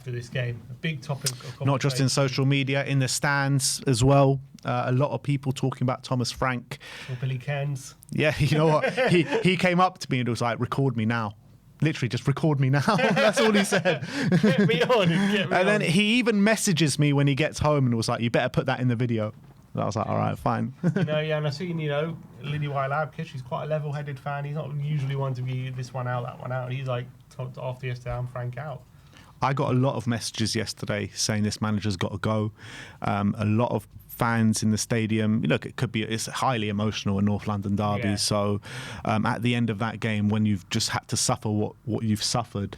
after this game. A big topic of not just in social media, in the stands as well. A lot of people talking about Thomas Frank. Or Billy Cairns. Yeah, you know what? he came up to me and was like, "Record me now." Literally, just record me now. That's all he said. Get me on. Get me and then on. he even messages me when he gets home and was like, "You better put that in the video." And I was like, "All right, fine." Yeah, and I've seen, Lily Wylabkish, he's quite a level-headed fan. He's not usually one to be this one out, that one out. He's like, after yesterday, I'm Frank out. I got a lot of messages yesterday saying this manager's got to go. A lot of fans in the stadium. Look, it's highly emotional, a North London derby. Yeah. So at the end of that game, when you've just had to suffer what you've suffered,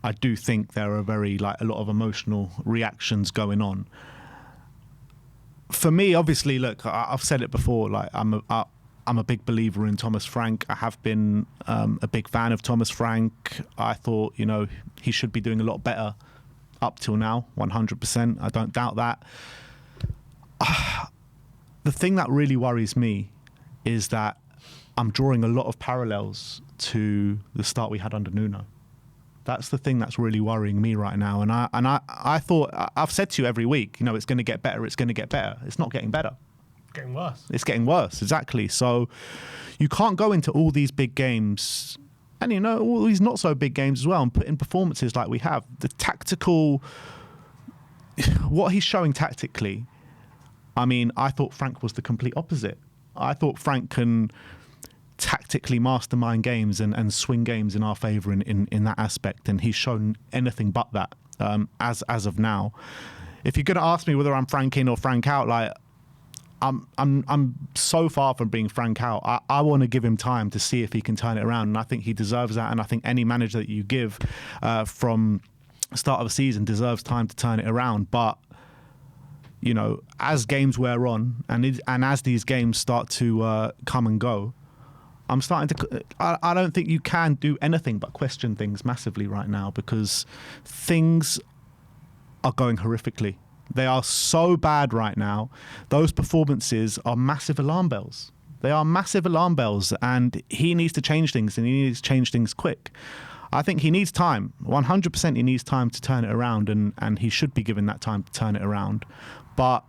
I do think there are a lot of emotional reactions going on. For me, obviously, look, I've said it before. Like I'm a big believer in Thomas Frank. I have been a big fan of Thomas Frank. I thought, he should be doing a lot better up till now, 100%. I don't doubt that. The thing that really worries me is that I'm drawing a lot of parallels to the start we had under Nuno. That's the thing that's really worrying me right now. And I thought, I've said to you every week, it's going to get better. It's going to get better. It's not getting better. Getting worse. It's getting worse, exactly. So you can't go into all these big games and, all these not so big games as well and put in performances like we have. The tactical, what he's showing tactically, I thought Frank was the complete opposite. I thought Frank can tactically mastermind games and swing games in our favour in that aspect, and he's shown anything but that as of now. If you're going to ask me whether I'm Frank in or Frank out, like I'm so far from being Frank out. I want to give him time to see if he can turn it around, and I think he deserves that. And I think any manager that you give from start of the season deserves time to turn it around. But as games wear on and as these games start to come and go, I'm starting to. I don't think you can do anything but question things massively right now, because things are going horrifically. They are so bad right now. Those performances are massive alarm bells. They are massive alarm bells, and he needs to change things, and he needs to change things quick. I think he needs time. 100% he needs time to turn it around, and he should be given that time to turn it around. But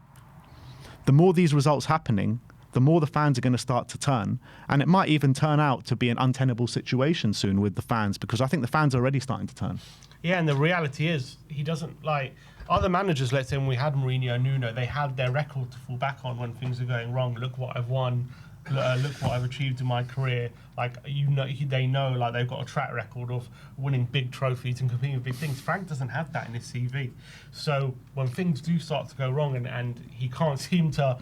the more these results happening, the more the fans are going to start to turn, and it might even turn out to be an untenable situation soon with the fans, because I think the fans are already starting to turn. Yeah, and the reality is he doesn't like other managers. Let's say when we had Mourinho and Nuno, they had their record to fall back on when things are going wrong. Look what I've won. Look what I've achieved in my career. Like they know like they've got a track record of winning big trophies and competing with big things. Frank doesn't have that in his CV. So when things do start to go wrong and he can't seem to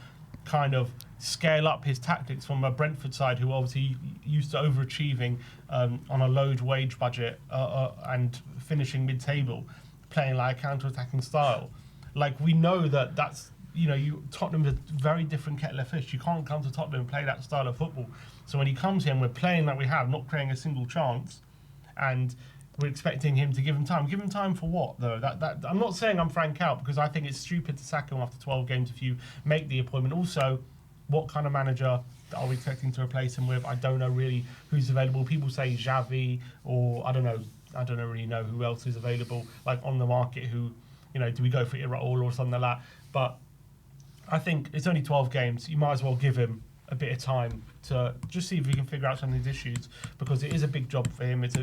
kind of scale up his tactics from a Brentford side who obviously used to overachieving on a low wage budget and finishing mid-table, playing like a counter-attacking style. Like we know that's Tottenham's a very different kettle of fish. You can't come to Tottenham and play that style of football. So when he comes here and we're playing like we have, not creating a single chance, and we're expecting him to give him time. Give him time for what, though? That I'm not saying I'm Frank out, because I think it's stupid to sack him after 12 games if you make the appointment. Also, what kind of manager are we expecting to replace him with? I don't know really who's available. People say Xavi, or I don't really know who else is available, like on the market who, do we go for Iraola or something like that? But I think it's only 12 games. You might as well give him a bit of time to just see if we can figure out some of these issues, because it is a big job for him. It's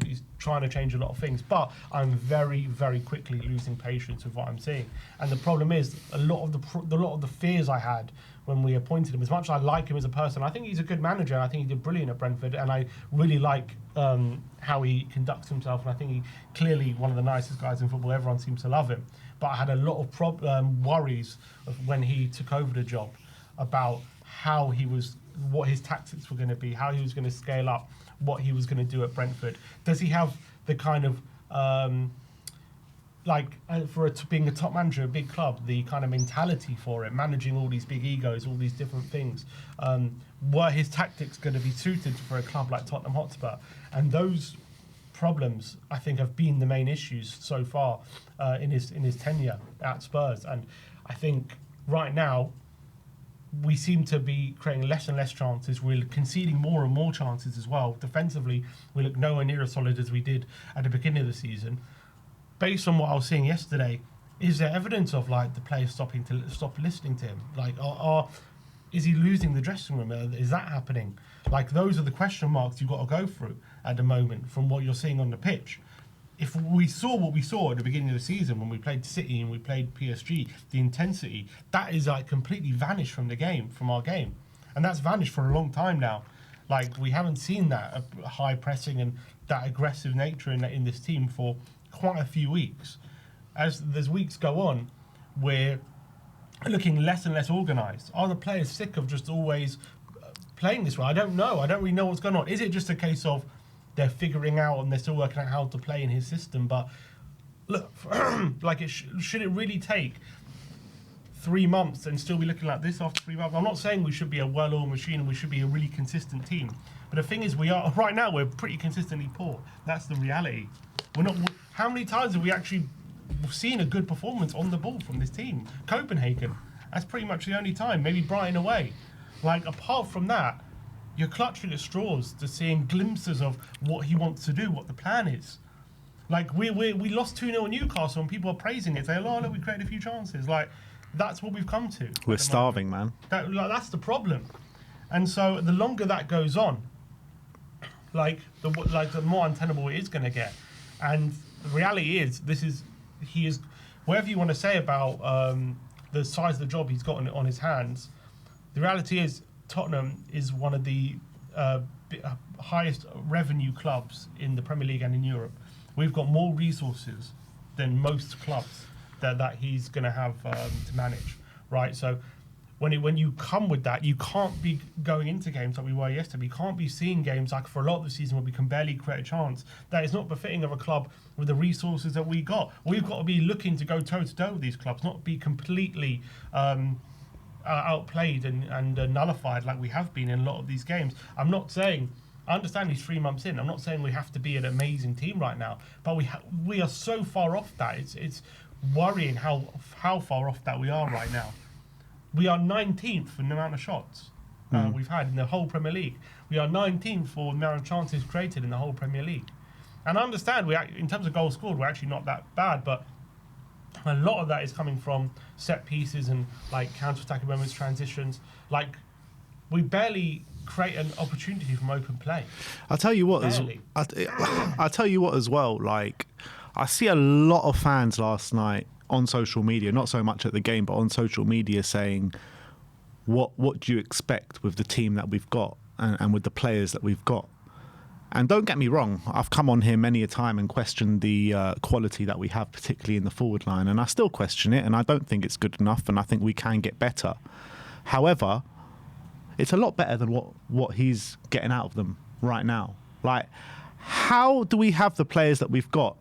he's trying to change a lot of things, but I'm very, very quickly losing patience with what I'm seeing. And the problem is a lot of the fears I had when we appointed him. As much as I like him as a person, I think he's a good manager. I think he did brilliant at Brentford, and I really like how he conducts himself. And I think he's clearly one of the nicest guys in football. Everyone seems to love him. But I had a lot of worries of when he took over the job about what his tactics were going to be, how he was going to scale up, what he was going to do at Brentford. Does he have the kind of being a top manager, a big club, the kind of mentality for it, managing all these big egos, all these different things? Were his tactics going to be suited for a club like Tottenham Hotspur? And those problems, I think, have been the main issues so far in his tenure at Spurs. And I think right now we seem to be creating less and less chances. We're conceding more and more chances as well. Defensively, we look nowhere near as solid as we did at the beginning of the season. based on what I was seeing yesterday, is there evidence of like the players stop listening to him? Like, is he losing the dressing room? Is that happening? Like, those are the question marks you've got to go through at the moment from what you're seeing on the pitch. If we saw what we saw at the beginning of the season when we played City and we played PSG, the intensity, that is like completely vanished from the game, from our game. And that's vanished for a long time now. Like, we haven't seen that high pressing and that aggressive nature in this team for quite a few weeks. As those weeks go on, we're looking less and less organised. Are the players sick of just always playing this way? I don't know. I don't really know what's going on. Is it just a case of they're figuring out and they're still working out how to play in his system? But look, like, should it really take 3 months and still be looking like this after 3 months? I'm not saying we should be a well-oiled machine and we should be a really consistent team. But the thing is, right now we're pretty consistently poor. That's the reality. How many times have we actually seen a good performance on the ball from this team? Copenhagen. That's pretty much the only time. Maybe Brighton away. Like, apart from that, you're clutching at straws to seeing glimpses of what he wants to do, what the plan is. Like, we lost 2-0 at Newcastle and people are praising it, saying, oh, look, we created a few chances. Like, that's what we've come to. We're starving, man. That's the problem. And so the longer that goes on, the more untenable it is going to get. And the reality is, he is, whatever you want to say about the size of the job he's got on his hands, the reality is Tottenham is one of the highest revenue clubs in the Premier League and in Europe. We've got more resources than most clubs that he's going to have to manage, right? So when you come with that, you can't be going into games like we were yesterday. We can't be seeing games like for a lot of the season where we can barely create a chance. That is not befitting of a club with the resources that we got. We've got to be looking to go toe-to-toe with these clubs, not be completely outplayed and nullified like we have been in a lot of these games. I'm not saying, I understand he's 3 months in. I'm not saying we have to be an amazing team right now, but we are so far off that. It's worrying how far off that we are right now. We are 19th for the amount of shots we've had in the whole Premier League. We are 19th for the amount of chances created in the whole Premier League. And I understand, in terms of goals scored, we're actually not that bad, but a lot of that is coming from set pieces and like counter-attacking moments, transitions. Like, we barely create an opportunity from open play. I'll tell you what, I'll tell you what as well. Like, I see a lot of fans last night on social media, not so much at the game, but on social media saying, what do you expect with the team that we've got and with the players that we've got? And don't get me wrong, I've come on here many a time and questioned the quality that we have, particularly in the forward line, and I still question it, and I don't think it's good enough, and I think we can get better. However, it's a lot better than what he's getting out of them right now. Like, how do we have the players that we've got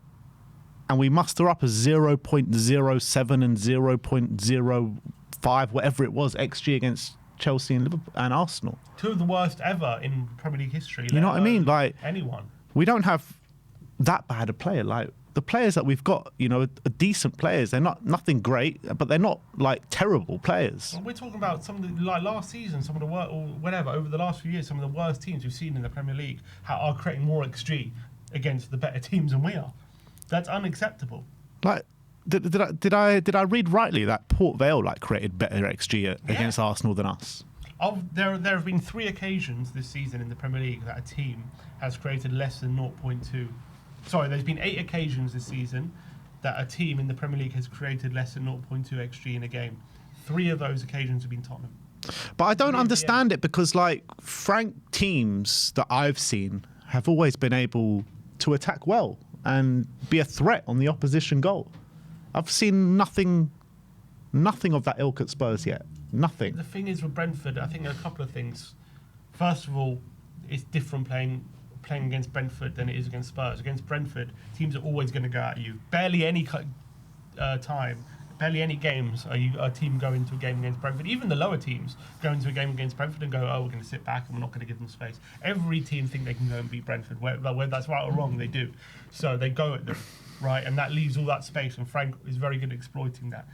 and we muster up a 0.07 and 0.05, whatever it was, XG against Chelsea and Liverpool and Arsenal? Two of the worst ever in Premier League history. You know what I mean? Like, anyone. We don't have that bad a player. Like, the players that we've got, you know, are decent players. They're nothing great, but they're not like terrible players. Well, we're talking about some of the, like last season, some of the worst, or whatever, over the last few years, some of the worst teams we've seen in the Premier League are creating more XG against the better teams than we are. That's unacceptable. Like, did I read rightly that Port Vale created better XG against Arsenal than us? There have been 3 occasions this season in the Premier League that a team has created less than 0.2. Sorry, there's been 8 occasions this season that a team in the Premier League has created less than 0.2 XG in a game. 3 of those occasions have been Tottenham. But I don't understand it because, like, Frank teams that I've seen have always been able to attack well and be a threat on the opposition goal. I've seen nothing of that ilk at Spurs yet. Nothing. The thing is with Brentford, I think a couple of things. First of all, it's different playing against Brentford than it is against Spurs. Against Brentford, teams are always going to go at you. Barely any games are a team go into a game against Brentford. Even the lower teams go into a game against Brentford and go, oh, we're going to sit back and we're not going to give them space. Every team think they can go and beat Brentford. Whether that's right or wrong, they do. So they go at them, right? And that leaves all that space, and Frank is very good at exploiting that.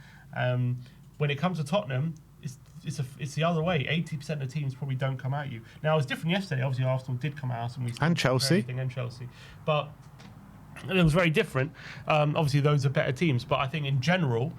When it comes to Tottenham, it's the other way. 80% of teams probably don't come at you. Now, it was different yesterday. Obviously, Arsenal did come at us, and Chelsea. And Chelsea. But And it was very different. Obviously, those are better teams, but I think in general,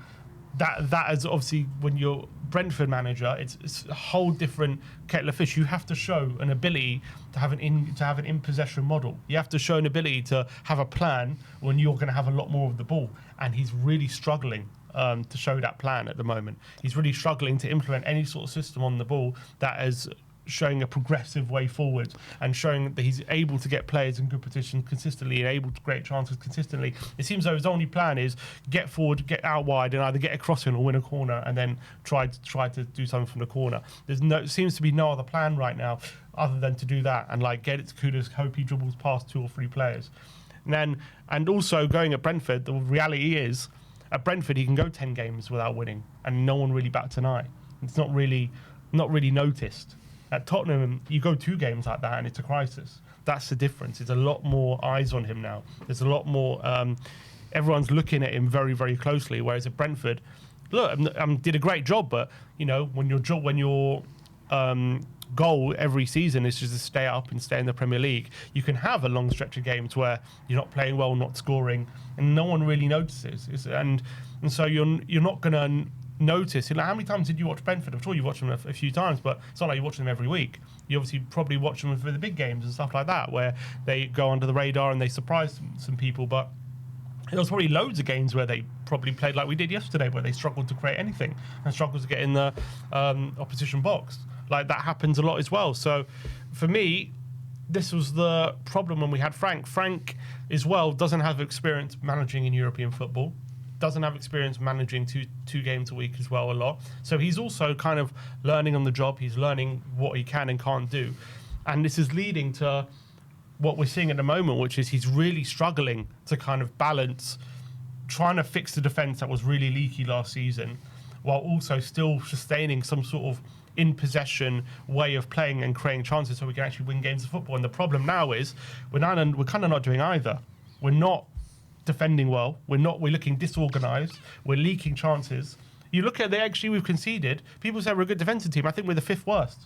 that is obviously when you're Brentford manager, it's a whole different kettle of fish. You have to show an ability to have an in possession model. You have to show an ability to have a plan when you're going to have a lot more of the ball. And he's really struggling to show that plan at the moment. He's really struggling to implement any sort of system on the ball that is showing a progressive way forward and showing that he's able to get players in good positions consistently and able to create chances consistently. It seems though his only plan is get forward, get out wide, and either get a cross in or win a corner, and then try to do something from the corner. Seems to be no other plan right now other than to do that and like get it to Kudus, hope he dribbles past 2 or 3 players. And also going at Brentford, the reality is at Brentford he can go 10 games without winning and no one really bats an eye. It's not really noticed. At Tottenham, you go 2 games like that and it's a crisis. That's the difference. There's a lot more eyes on him now. There's a lot more... everyone's looking at him very, very closely, whereas at Brentford, look, did a great job, but, you know, when your goal every season is just to stay up and stay in the Premier League, you can have a long stretch of games where you're not playing well, not scoring, and no one really notices. And so you're not going to... notice. Like, how many times did you watch Brentford? I'm sure you watched them a few times, but it's not like you watch them every week. You obviously probably watch them for the big games and stuff like that, where they go under the radar and they surprise some people. But there was probably loads of games where they probably played like we did yesterday, where they struggled to create anything and struggled to get in the opposition box. Like that happens a lot as well. So for me, this was the problem when we had Frank. Frank as well doesn't have experience managing in European football. Doesn't have experience managing two games a week as well a lot. So he's also kind of learning on the job. He's learning what he can and can't do. And this is leading to what we're seeing at the moment, which is he's really struggling to kind of balance trying to fix the defence that was really leaky last season while also still sustaining some sort of in possession way of playing and creating chances so we can actually win games of football. And the problem now is we're kind of not doing either. We're not defending well. We're looking disorganised. We're leaking chances. You look at the XG we've conceded. People say we're a good defensive team. I think we're the 5th worst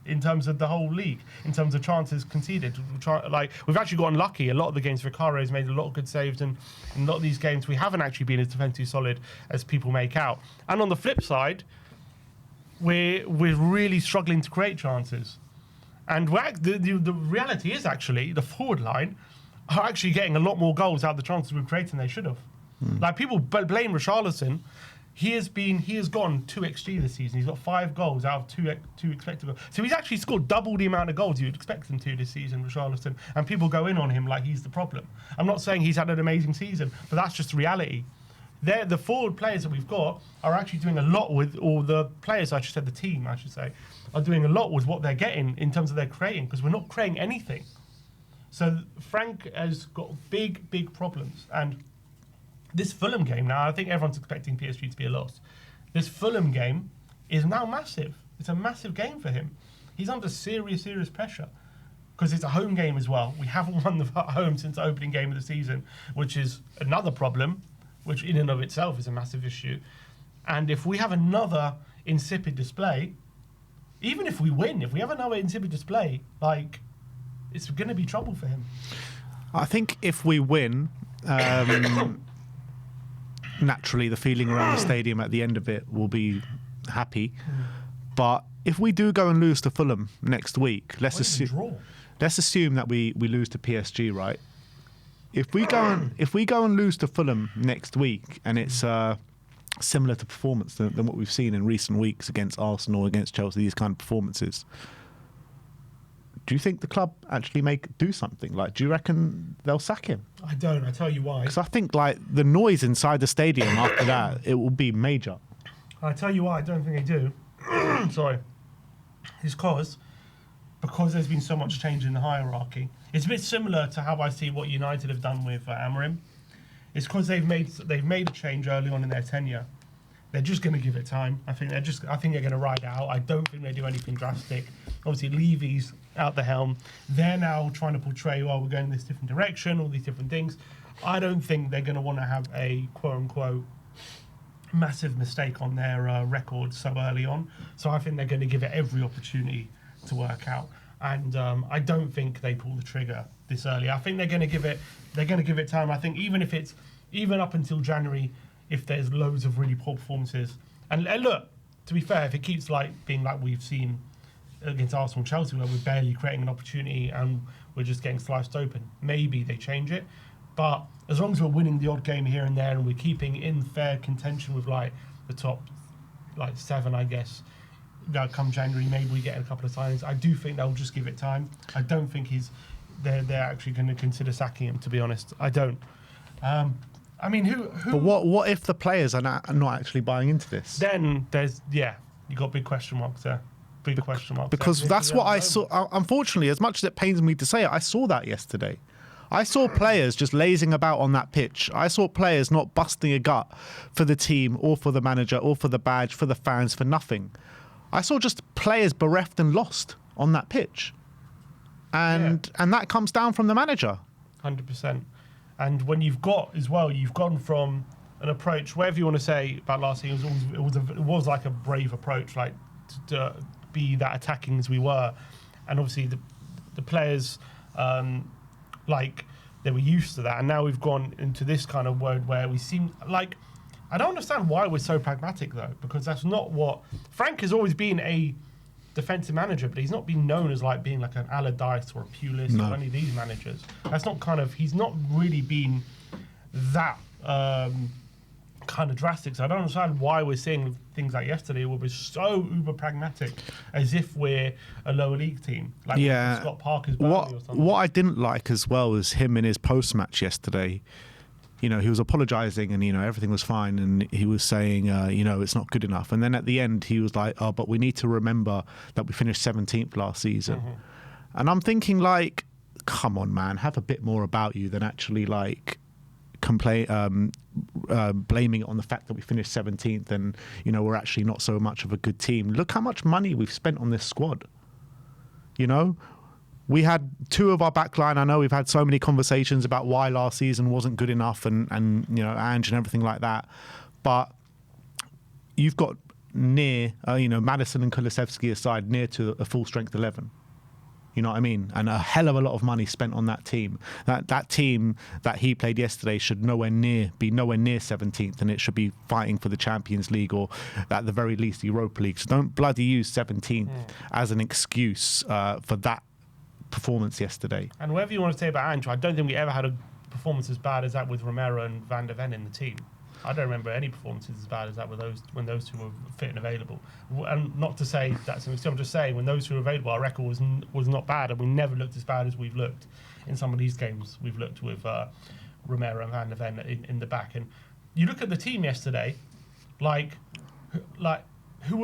in terms of the whole league, in terms of chances conceded. We've actually got unlucky. A lot of the games, Vicaro's made a lot of good saves, and in a lot of these games, we haven't actually been as defensively solid as people make out. And on the flip side, we're really struggling to create chances. And the reality is actually the forward line are actually getting a lot more goals out of the chances we've created than they should have. Like people blame Richarlison. He has gone 2 XG this season. He's got 5 goals out of 2 expected goals. So he's actually scored double the amount of goals you'd expect him to this season, Richarlison. And people go in on him like he's the problem. I'm not saying he's had an amazing season, but that's just reality. The forward players that we've got are actually doing a lot with, or the players, I should say, the team, I should say, are doing a lot with what they're getting in terms of their creating, because we're not creating anything. So Frank has got big, big problems. And this Fulham game now, I think everyone's expecting PSG to be a loss. This Fulham game is now massive. It's a massive game for him. He's under serious pressure because it's a home game as well. We haven't won at home since the opening game of the season, which is another problem, which in and of itself is a massive issue. And if we have another insipid display, even if we win, if we have another insipid display, like, it's going to be trouble for him. I think if we win, naturally the feeling around the stadium at the end of it will be happy. But if we do go and lose to Fulham next week, let's assume that we lose to PSG, right? If we go and lose to Fulham next week, and it's similar to performance than what we've seen in recent weeks against Arsenal, against Chelsea, these kind of performances, do you think the club actually do something? Like, do you reckon they'll sack him? I don't. I tell you why. Because I think like the noise inside the stadium after that, it will be major. I tell you why I don't think they do. Sorry. It's because there's been so much change in the hierarchy. It's a bit similar to how I see what United have done with Amorim. It's because they've made a change early on in their tenure. They're just going to give it time. I think they're going to ride it out. I don't think they do anything drastic. Obviously, Levy's out the helm. They're now trying to portray, well, we're going in this different direction, all these different things. I don't think they're going to want to have a quote-unquote massive mistake on their record so early on. So I think they're going to give it every opportunity to work out. And I don't think they pull the trigger this early. I think they're going to give it time. I think even up until January, if there's loads of really poor performances, and look, to be fair, if it keeps being like we've seen against Arsenal and Chelsea, where we're barely creating an opportunity and we're just getting sliced open, maybe they change it. But as long as we're winning the odd game here and there and we're keeping in fair contention with the top 7, I guess, come January, maybe we get a couple of signings. I do think they'll just give it time. I don't think they're actually going to consider sacking him, to be honest. I don't. I mean, who? But what if the players are not actually buying into this? Then you got big question marks there. Big question marks. Because that's what I saw. Unfortunately, as much as it pains me to say it, I saw that yesterday. I saw players just lazing about on that pitch. I saw players not busting a gut for the team or for the manager or for the badge, for the fans, for nothing. I saw just players bereft and lost on that pitch. And that comes down from the manager. 100%. And when you've gone from an approach, whatever you want to say about last season, it was like a brave approach, like to be that attacking as we were. And obviously the players, they were used to that. And now we've gone into this kind of mode where we seem like, I don't understand why we're so pragmatic though, because that's not what Frank has always been, a defensive manager, but he's not been known as being like an Allardyce or a Pulis or any of these managers. That's not he's not really been that kind of drastic. So I don't understand why we're seeing things like yesterday where we're so uber pragmatic, as if we're a lower league team, like Scott Parker's Burnley or something. What I didn't like as well was him in his post-match yesterday. He was apologising and, everything was fine. And he was saying, it's not good enough. And then at the end, he was like, oh, but we need to remember that we finished 17th last season. Mm-hmm. And I'm thinking come on, man, have a bit more about you than actually blaming it on the fact that we finished 17th and, we're actually not so much of a good team. Look how much money we've spent on this squad. We had 2 of our backline. I know we've had so many conversations about why last season wasn't good enough and Ange and everything like that. But you've got near, Maddison and Kulusevski aside, near to a full strength 11. You know what I mean? And a hell of a lot of money spent on that team. That team that he played yesterday should be nowhere near 17th, and it should be fighting for the Champions League or at the very least the Europa League. So don't bloody use 17th as an excuse for that performance yesterday. And whatever you want to say about Ange, I don't think we ever had a performance as bad as that with Romero and Van der Ven in the team. I don't remember any performances as bad as that when those 2 were fit and available. And not to say that's an excuse, I'm just saying when those 2 were available, our record was not bad, and we never looked as bad as we've looked in some of these games. We've looked with Romero and Van der Ven in the back. And you look at the team yesterday, who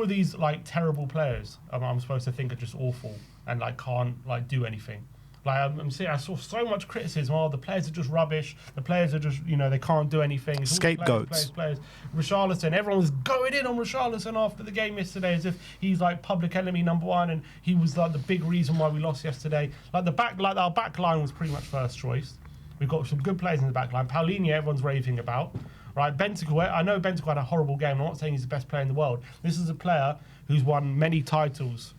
are these terrible players I'm supposed to think are just awful and can't do anything? I saw so much criticism. Oh, the players are just rubbish. The players are just, they can't do anything. It's scapegoats. Players. Richarlison, everyone was going in on Richarlison after the game yesterday as if he's public enemy number 1 and he was the big reason why we lost yesterday. Our back line was pretty much first choice. We've got some good players in the back line. Paulinho, everyone's raving about. Right, Bentancur, I know Bentancur had a horrible game. I'm not saying he's the best player in the world. This is a player who's won many titles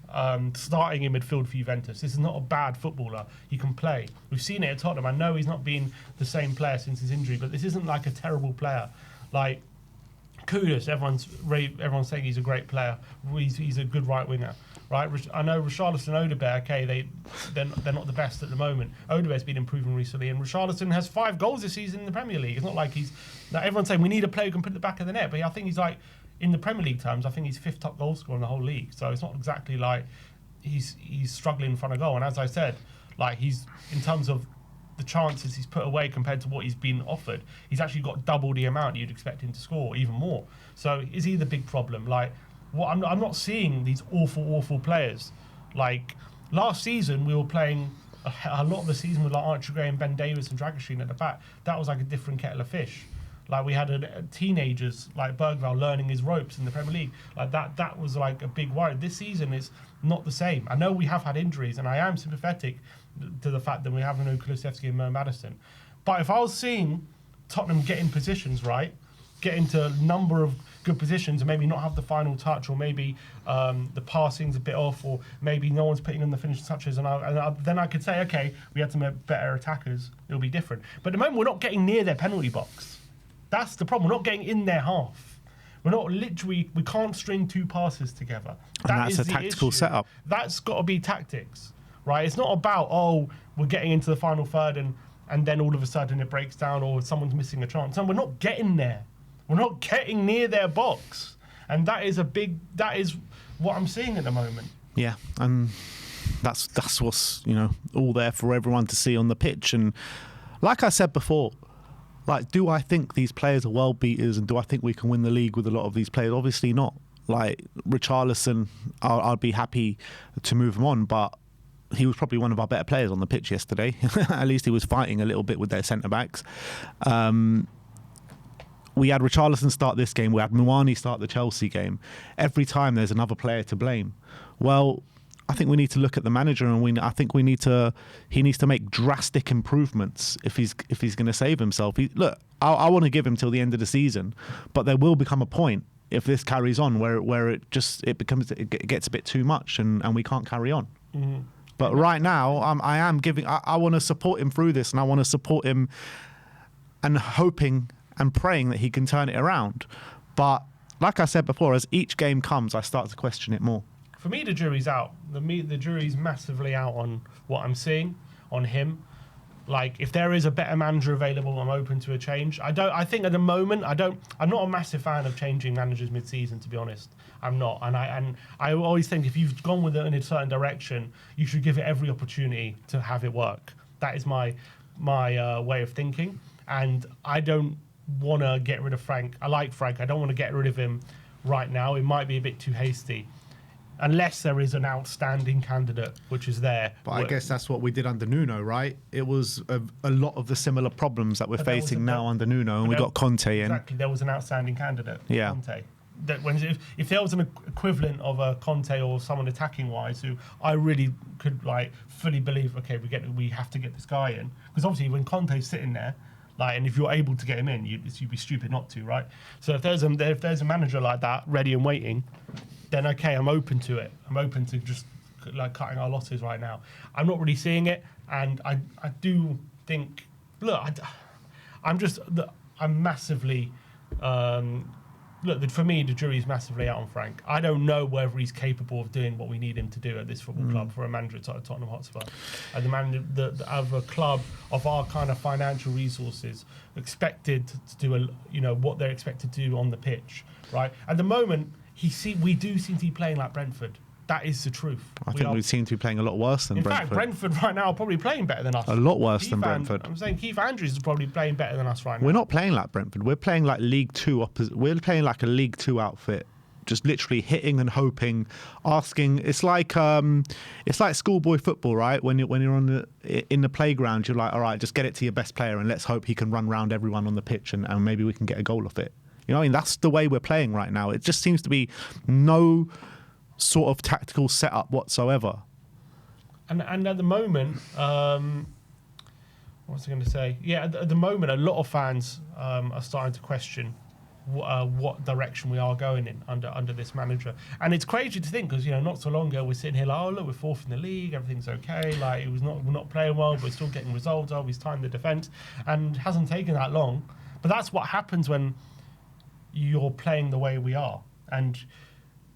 starting in midfield for Juventus. This is not a bad footballer. He can play. We've seen it at Tottenham. I know he's not been the same player since his injury, but this isn't a terrible player. Kudus, everyone's saying he's a great player. He's a good right winger. Right, I know Richarlison and Odegaard, they're not the best at the moment. Odegaard's been improving recently, and Richarlison has 5 goals this season in the Premier League. It's not like everyone's saying we need a player who can put it back of the net, but I think he's in the Premier League terms, I think he's 5th top goal scorer in the whole league. So it's not exactly he's struggling in front of goal. And as I said, he's, in terms of the chances he's put away compared to what he's been offered, he's actually got double the amount you'd expect him to score, even more. So is he the big problem? I'm not seeing these awful players. Last season, we were playing a lot of the season with Archie Gray and Ben Davis and Dragoshin at the back. That was a different kettle of fish. We had teenagers like Bergvall learning his ropes in the Premier League. That was a big worry. This season is not the same. I know we have had injuries, and I am sympathetic to the fact that we have no Kulusevski and Mo Maddison. But if I was seeing Tottenham get in positions, right, get into a number of good positions and maybe not have the final touch, or maybe the passing's a bit off, or maybe no one's putting in the finishing touches, then I could say, okay, we had to make better attackers, it'll be different. But at the moment, we're not getting near their penalty box. That's the problem. We're not getting in their half. We're not literally, we can't string 2 passes together. And that's a tactical setup. That's got to be tactics, right? It's not about, we're getting into the final third and then all of a sudden it breaks down, or someone's missing a chance. And we're not getting there. We're not getting near their box. And that is what I'm seeing at the moment. Yeah, and that's what's, all there for everyone to see on the pitch. And like I said before, like, do I think these players are world beaters, and do I think we can win the league with a lot of these players? Obviously not. Like Richarlison, I'd be happy to move him on, but he was probably one of our better players on the pitch yesterday. At least he was fighting a little bit with their centre-backs. We had Richarlison start this game. We had Muani start the Chelsea game. Every time there's another player to blame. Well, I think we need to look at the manager, and I think he needs to make drastic improvements if he's going to save himself. I want to give him till the end of the season, but there will become a point if this carries on where it gets a bit too much and we can't carry on. Mm-hmm. But right now, I want to support him through this, and I want to support him and hoping and praying that he can turn it around. But like I said before, as each game comes, I start to question it more. For me, the jury's out. The jury's massively out on what I'm seeing on him. Like, if there is a better manager available, I'm open to a change. I think at the moment, I'm not a massive fan of changing managers mid-season, to be honest. I'm not. And I always think if you've gone with it in a certain direction, you should give it every opportunity to have it work. That is my way of thinking. And I don't want to get rid of Frank. I like Frank. I don't want to get rid of him right now. It might be a bit too hasty. Unless there is an outstanding candidate, which is there. But I guess that's what we did under Nuno, right? It was a lot of the similar problems that we're facing now under Nuno, and we got Conte in. Exactly, there was an outstanding candidate, yeah. Conte. If there was an equivalent of a Conte or someone attacking-wise who I really could fully believe, okay, we have to get this guy in. Because obviously when Conte's sitting there, and if you're able to get him in, you'd be stupid not to, right? So if there's a manager like that, ready and waiting, then okay, I'm open to it. I'm open to just cutting our losses right now. I'm not really seeing it, and I do think, I'm massively, for me, the jury's massively out on Frank. I don't know whether he's capable of doing what we need him to do at this football club for a manager at Tottenham Hotspur. And the manager of a club of our kind of financial resources expected to do what they're expected to do on the pitch, right? At the moment, we do seem to be playing like Brentford. That is the truth. I think we seem to be playing a lot worse than Brentford. In fact, Brentford right now are probably playing better than us. A lot worse than Brentford. I'm saying Keith Andrews is probably playing better than us right now. We're not playing like Brentford. We're playing like League Two. We're playing like a League Two outfit. Just literally hitting and hoping, asking. It's like schoolboy football, right? When you're in the playground, you're like, all right, just get it to your best player and let's hope he can run around everyone on the pitch and maybe we can get a goal off it. You know what I mean? That's the way we're playing right now. It just seems to be no sort of tactical setup whatsoever. And at the moment, what was I going to say? Yeah, at the moment, a lot of fans are starting to question what direction we are going in under this manager. And it's crazy to think because, not so long ago, we're sitting here like, oh, look, we're fourth in the league, everything's okay. Like, we're not playing well, but we're still getting results. He's timed the defence. And it hasn't taken that long. But that's what happens when you're playing the way we are. And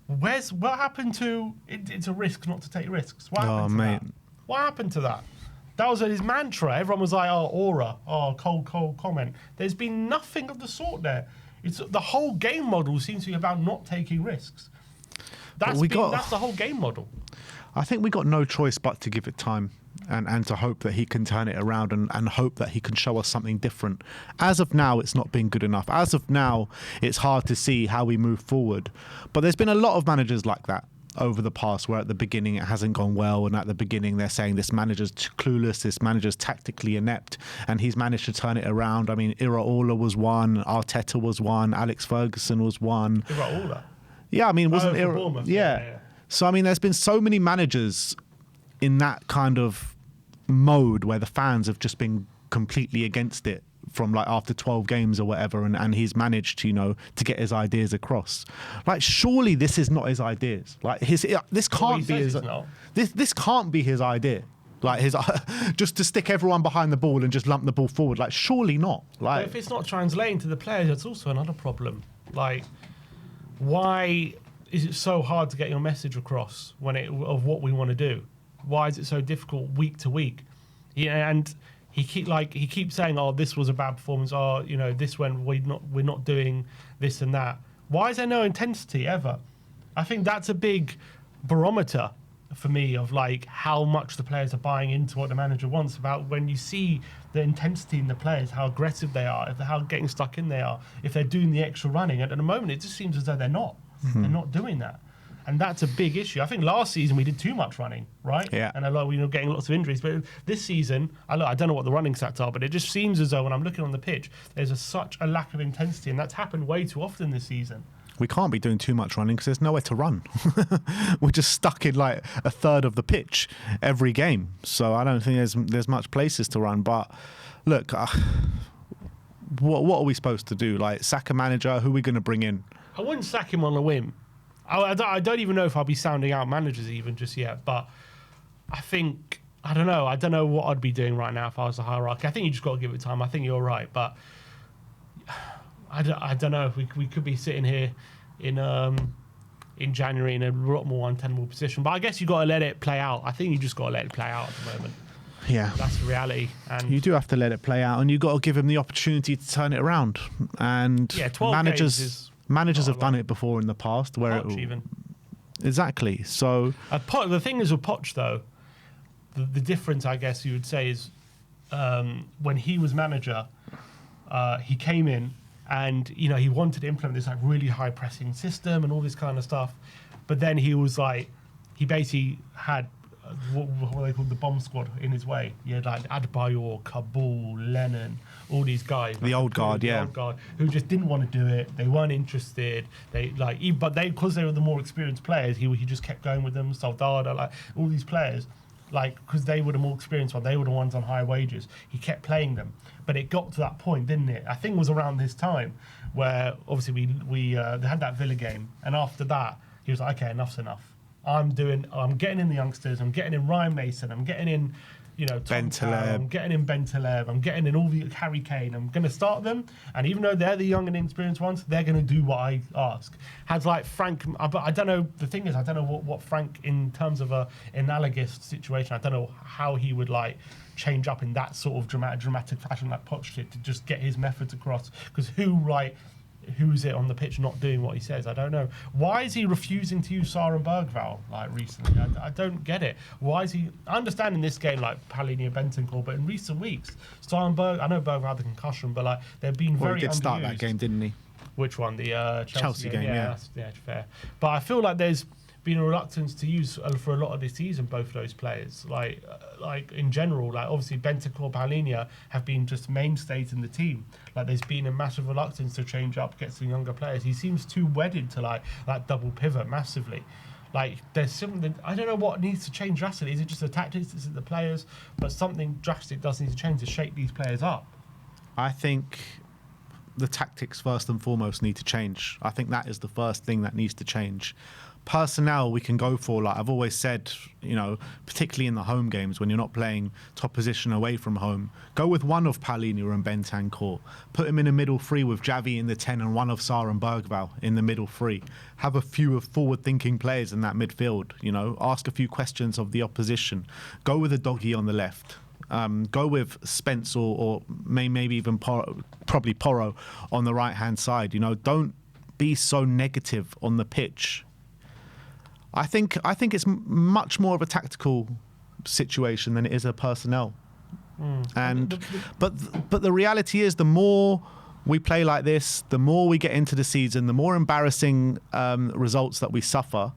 what happened to it's a risk not to take risks? What happened to that? What happened to that? That was his mantra. Everyone was like, aura, cold comment. There's been nothing of the sort there. It's the whole game model seems to be about not taking risks. That's the whole game model. I think we got no choice but to give it time and to hope that he can turn it around and hope that he can show us something different. As of now, it's not been good enough. As of now, it's hard to see how we move forward. But there's been a lot of managers like that over the past where at the beginning it hasn't gone well, and at the beginning they're saying this manager's clueless, this manager's tactically inept, and he's managed to turn it around. I mean, Iraola was one, Arteta was one, Alex Ferguson was one. Iraola? Yeah, I mean, wasn't it? Yeah. So, I mean, there's been so many managers in that kind of mode where the fans have just been completely against it from like after 12 games or whatever, and he's managed to, to get his ideas across. Like, surely this is not his ideas. Like, this can't be his. This can't be his idea. Like, his just to stick everyone behind the ball and just lump the ball forward. Like, surely not. Like, but if it's not translating to the players, it's also another problem. Like, why is it so hard to get your message across of what we want to do? Why is it so difficult week to week? Yeah, and he keeps saying, "Oh, this was a bad performance. Oh, this when we're not doing this and that." Why is there no intensity ever? I think that's a big barometer for me of like how much the players are buying into what the manager wants. About when you see the intensity in the players, how aggressive they are, how getting stuck in they are, if they're doing the extra running. And at the moment, it just seems as though they're not. Mm-hmm. They're not doing that. And that's a big issue. I think last season we did too much running, right? Yeah. And we were getting lots of injuries. But this season, I don't know what the running stats are, but it just seems as though when I'm looking on the pitch, there's such a lack of intensity. And that's happened way too often this season. We can't be doing too much running because there's nowhere to run. We're just stuck in like a third of the pitch every game. So I don't think there's much places to run. But look, what are we supposed to do? Like, sack a manager? Who are we going to bring in? I wouldn't sack him on a whim. I don't even know if I'll be sounding out managers even just yet. But I think, I don't know what I'd be doing right now if I was the hierarchy. I think you just got to give it time. I think you're right. But I don't know if we could be sitting here in January in a lot more untenable position. But I guess you got to let it play out. I think you just got to let it play out at the moment. Yeah, that's the reality. And you do have to let it play out, and you got to give him the opportunity to turn it around. And 12 managers have done it before in the past, where exactly. So the thing is with Poch though, the difference I guess you would say is when he was manager, he came in. And, he wanted to implement this like really high pressing system and all this kind of stuff. But then he was like, he basically had what they called the bomb squad in his way. He had like Adebayor, Kabul, Lennon, all these guys. The old guard, the old guard, who just didn't want to do it. They weren't interested. Because they were the more experienced players, he just kept going with them. Soldado, like all these players. Like, because they were the more experienced ones, they were the ones on high wages. He kept playing them, but it got to that point, didn't it? I think it was around this time where obviously they had that Villa game, and after that he was like, okay, enough's enough. I'm getting in the youngsters. I'm getting in Ryan Mason. I'm getting in, Bentaleb. I'm getting in Bentaleb. I'm getting in all the Harry Kane. I'm going to start them, and even though they're the young and inexperienced ones, they're going to do what I ask. Has like Frank, but I don't know. The thing is, I don't know what Frank, in terms of a analogous situation, I don't know how he would like change up in that sort of dramatic fashion like Poch did to just get his methods across. Because who's it on the pitch not doing what he says? I don't know. Why is he refusing to use Sarr and Bergvall like recently? I don't get it. Why is he? I understand in this game like Palhinha, Bentancur, but in recent weeks, Sarr and I know Bergvall had the concussion, but like they've been very. He did underused. start that game, didn't he? Which one? The Chelsea game. Yeah, that's fair. But I feel like there's been a reluctance to use for a lot of this season both of those players. Like in general, like obviously Bentancur, Palhinha have been just mainstays in the team. Like there's been a massive reluctance to change up, get some younger players. He seems too wedded to like that double pivot massively. Like there's something, I don't know what needs to change drastically. Is it just the tactics? Is it the players? But something drastic does need to change to shake these players up. I think the tactics first and foremost need to change. I think that is the first thing that needs to change. Personnel we can go for, like I've always said, particularly in the home games when you're not playing top position away from home, go with one of Palhinha and Bentancur. Put him in a middle three with Javi in the 10 and one of Sarr and Bergvall in the middle three. Have a few of forward-thinking players in that midfield, ask a few questions of the opposition. Go with a doggy on the left. Go with Spence or maybe even probably Porro on the right-hand side. Don't be so negative on the pitch. I think it's much more of a tactical situation than it is a personnel. But the reality is, the more we play like this, the more we get into the season, the more embarrassing results that we suffer,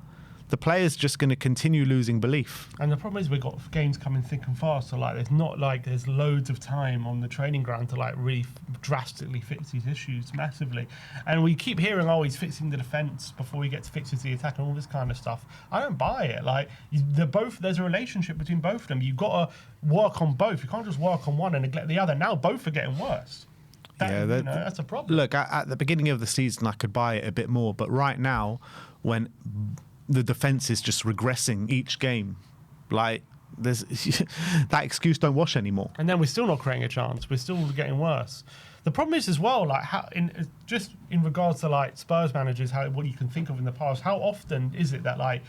the players just going to continue losing belief. And the problem is we've got games coming thick and fast, so like it's not like there's loads of time on the training ground to like really drastically fix these issues massively. And we keep hearing, he's fixing the defence before he gets fixes the attack and all this kind of stuff. I don't buy it. Like there's a relationship between both of them. You've got to work on both. You can't just work on one and neglect the other. Now both are getting worse. That's a problem. Look, at the beginning of the season, I could buy it a bit more, but right now, when the defense is just regressing each game, like there's that excuse don't wash anymore. And then we're still not creating a chance. We're still getting worse. The problem is as well, like just in regards to like Spurs managers, what you can think of in the past. How often is it that like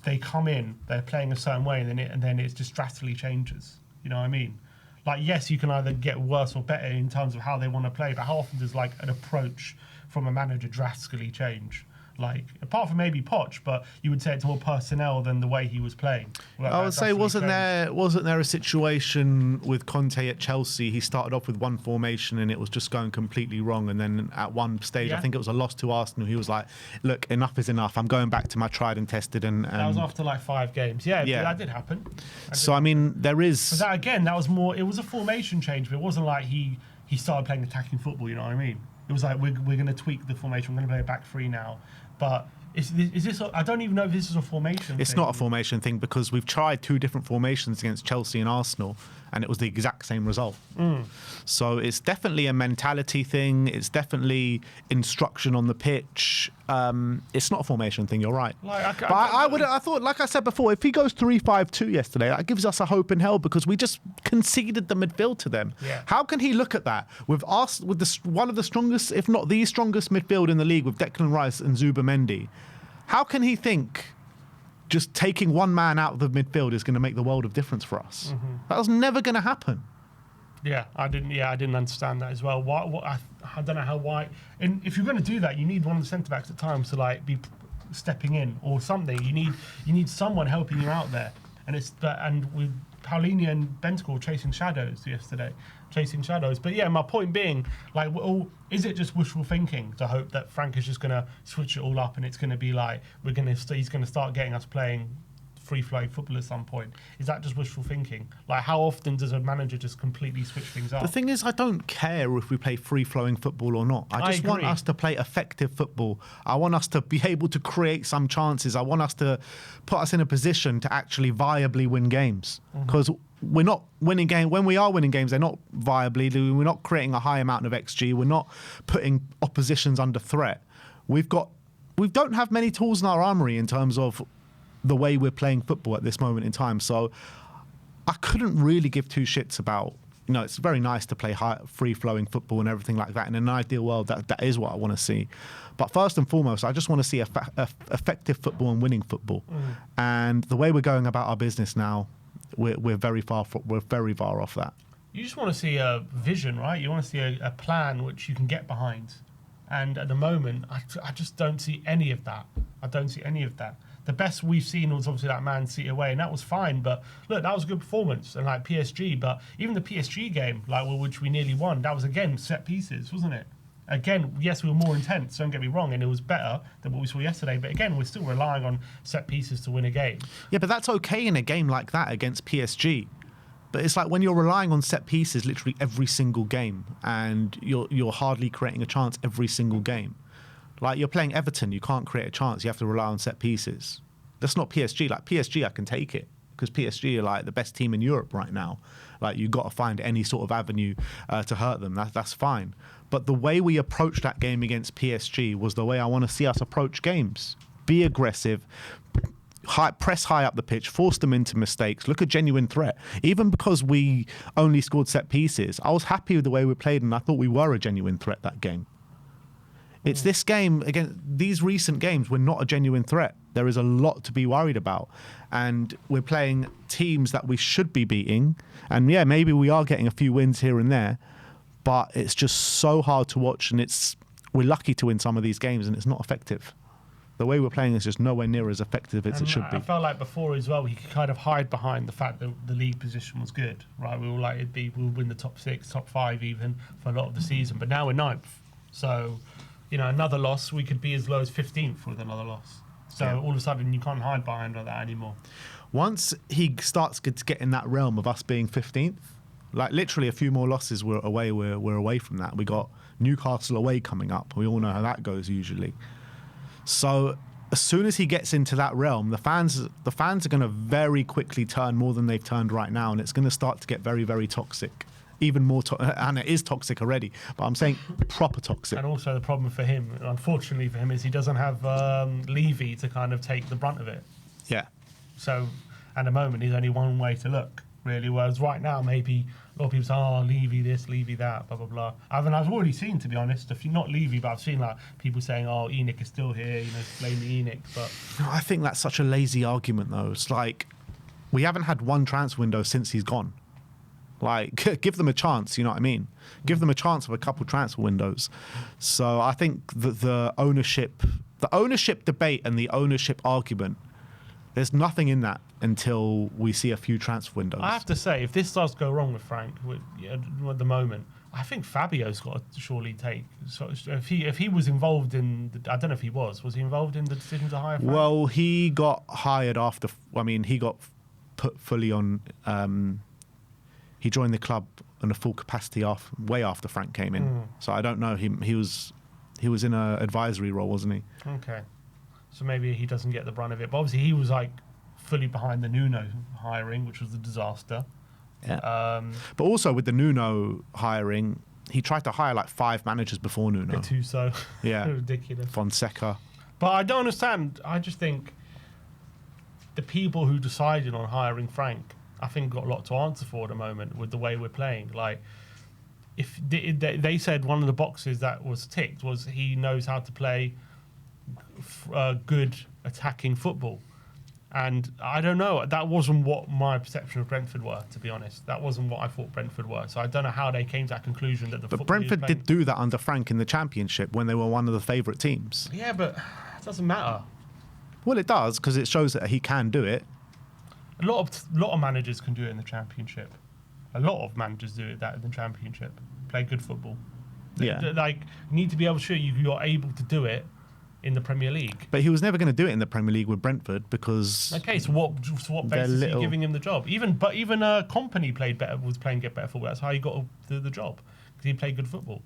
they come in, they're playing a certain way, and then it just drastically changes? You know what I mean? Like, yes, you can either get worse or better in terms of how they want to play, but how often does like an approach from a manager drastically change? Like, apart from maybe Poch, but you would say it's more personnel than the way he was playing. I would say wasn't there a situation with Conte at Chelsea? He started off with one formation and it was just going completely wrong. And then at one stage, I think it was a loss to Arsenal. He was like, "Look, enough is enough. I'm going back to my tried and tested." And that was after like 5 games. Yeah, that did happen. I mean, there is. But that again, that was more. It was a formation change, but it wasn't like he started playing attacking football. You know what I mean? It was like we're going to tweak the formation. We're going to play a back 3 now. But is this? I don't even know if this is a formation. It's not a formation thing because we've tried 2 different formations against Chelsea and Arsenal, and it was the exact same result. So it's definitely a mentality thing. It's definitely instruction on the pitch. It's not a formation thing. You're right. I thought, like I said before, if he goes 3-5-2 yesterday, that gives us a hope in hell because we just conceded the midfield to them. Yeah. How can he look at that with one of the strongest, if not the strongest midfield in the league with Declan Rice and Zubimendi? How can he think just taking one man out of the midfield is going to make the world of difference for us? That was never going to happen. Yeah, I didn't understand that as well. I don't know why. And if you're going to do that, you need one of the centre backs at times to like be stepping in or something. You need someone helping you out there. And with Paulinho and Bentancur chasing shadows yesterday. But yeah, my point being, like, is it just wishful thinking to hope that Frank is just going to switch it all up and it's going to be like he's going to start getting us playing free-flowing football at some point? Is that just wishful thinking? Like, how often does a manager just completely switch things up? The thing is, I don't care if we play free-flowing football or not. I just want us to play effective football. I want us to be able to create some chances. I want us to put us in a position to actually viably win games. Because we're not winning games. When we are winning games, they're not viably. We're not creating a high amount of XG. We're not putting oppositions under threat. We don't have many tools in our armory in terms of the way we're playing football at this moment in time. So I couldn't really give 2 shits about, it's very nice to play free-flowing football and everything like that. In an ideal world, that is what I want to see. But first and foremost, I just want to see effective football and winning football. And the way we're going about our business now, we're very far off that. You just want to see a vision, right? You want to see a plan which you can get behind. And at the moment, I just don't see any of that. The best we've seen was obviously that Man City away, and that was fine. But look, that was a good performance, and like PSG. But even the PSG game, which we nearly won, that was again set pieces, wasn't it? Again, yes, we were more intense. Don't get me wrong, and it was better than what we saw yesterday. But again, we're still relying on set pieces to win a game. Yeah, but that's okay in a game like that against PSG. But it's like when you're relying on set pieces literally every single game, and you're hardly creating a chance every single game. Like, you're playing Everton, you can't create a chance. You have to rely on set pieces. That's not PSG. Like, PSG, I can take it because PSG are like the best team in Europe right now. Like, you've got to find any sort of avenue to hurt them. That's fine. But the way we approached that game against PSG was the way I want to see us approach games. Be aggressive, press high up the pitch, force them into mistakes, look a genuine threat. Even because we only scored set pieces, I was happy with the way we played and I thought we were a genuine threat that game. It's this game, again, these recent games, we're not a genuine threat. There is a lot to be worried about. And we're playing teams that we should be beating. And yeah, maybe we are getting a few wins here and there, but it's just so hard to watch. And we're lucky to win some of these games and it's not effective. The way we're playing is just nowhere near as effective as it should be. I felt like before as well, he could kind of hide behind the fact that the league position was good, right? We were like, we'll win the top 6, top 5 even for a lot of the season. But now we're 9th. So, another loss, we could be as low as 15th with another loss. So all of a sudden, you can't hide behind that anymore. Once he starts to get in that realm of us being 15th, like literally a few more losses, we're away from that. We got Newcastle away coming up. We all know how that goes usually. So as soon as he gets into that realm, the fans are going to very quickly turn more than they've turned right now, and it's going to start to get very, very toxic. even more, and it is toxic already, but I'm saying proper toxic. And also the problem for him, unfortunately for him, is he doesn't have Levy to kind of take the brunt of it. Yeah. So at the moment, there's only one way to look, really. Whereas right now, maybe a lot of people say, oh, Levy this, Levy that, blah, blah, blah. I've already seen, to be honest, not Levy, but I've seen like people saying, oh, Enoch is still here, blame Enoch. But I think that's such a lazy argument, though. It's like, we haven't had one transfer window since he's gone. Like, give them a chance, you know what I mean? Give them a chance of a couple transfer windows. So I think that the ownership debate and the ownership argument, there's nothing in that until we see a few transfer windows. I have to say, if this does go wrong with Frank at the moment, I think Fabio's got to surely take. So if he was involved in, I don't know if he was he involved in the decision to hire Frank? Well, he got hired after. I mean, he got put fully on. He joined the club in a full capacity way after Frank came in. So I don't know. He was in an advisory role, wasn't he? Okay. So maybe he doesn't get the brunt of it. But obviously he was like fully behind the Nuno hiring, which was a disaster. Yeah. But also with the Nuno hiring, he tried to hire like 5 managers before Nuno. Gattuso. Yeah. Ridiculous. Fonseca. But I don't understand. I just think the people who decided on hiring Frank, I think, got a lot to answer for at the moment with the way we're playing. Like, if they said one of the boxes that was ticked was he knows how to play good attacking football. And I don't know, that wasn't what my perception of Brentford were, to be honest. That wasn't what I thought Brentford were. So I don't know how they came to that conclusion that But Brentford did do that under Frank in the Championship when they were one of the favourite teams. Yeah, but it doesn't matter. Well, it does, because it shows that he can do it. A lot of managers can do it in the Championship. A lot of managers do it in the Championship. Play good football. Yeah. Like, you need to be able to show you're able to do it in the Premier League. But he was never going to do it in the Premier League with Brentford because... Okay, so what basis are you giving him the job? Even Kompany was playing better football. That's how he got the job, because he played good football.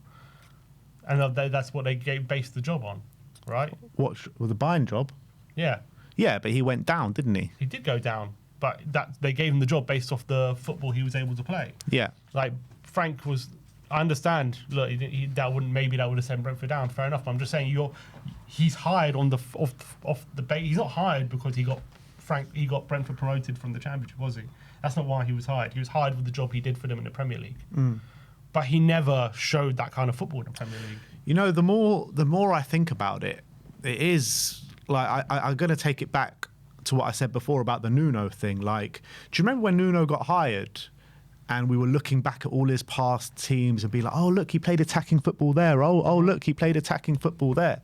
And that's what they based the job on, right? What, with the Bayern job? Yeah. Yeah, but he went down, didn't he? He did go down, but they gave him the job based off the football he was able to play. Yeah. Like, Frank was... I understand. Look, that would have sent Brentford down. Fair enough. But I'm just saying, he's hired on the off the base. He's not hired because he got Brentford promoted from the Championship, was he? That's not why he was hired. He was hired with the job he did for them in the Premier League. But he never showed that kind of football in the Premier League. You know, the more I think about it, it is like I'm going to take it back to what I said before about the Nuno thing. Like, do you remember when Nuno got hired? And we were looking back at all his past teams and be like, oh, look, he played attacking football there. Oh, look, he played attacking football there.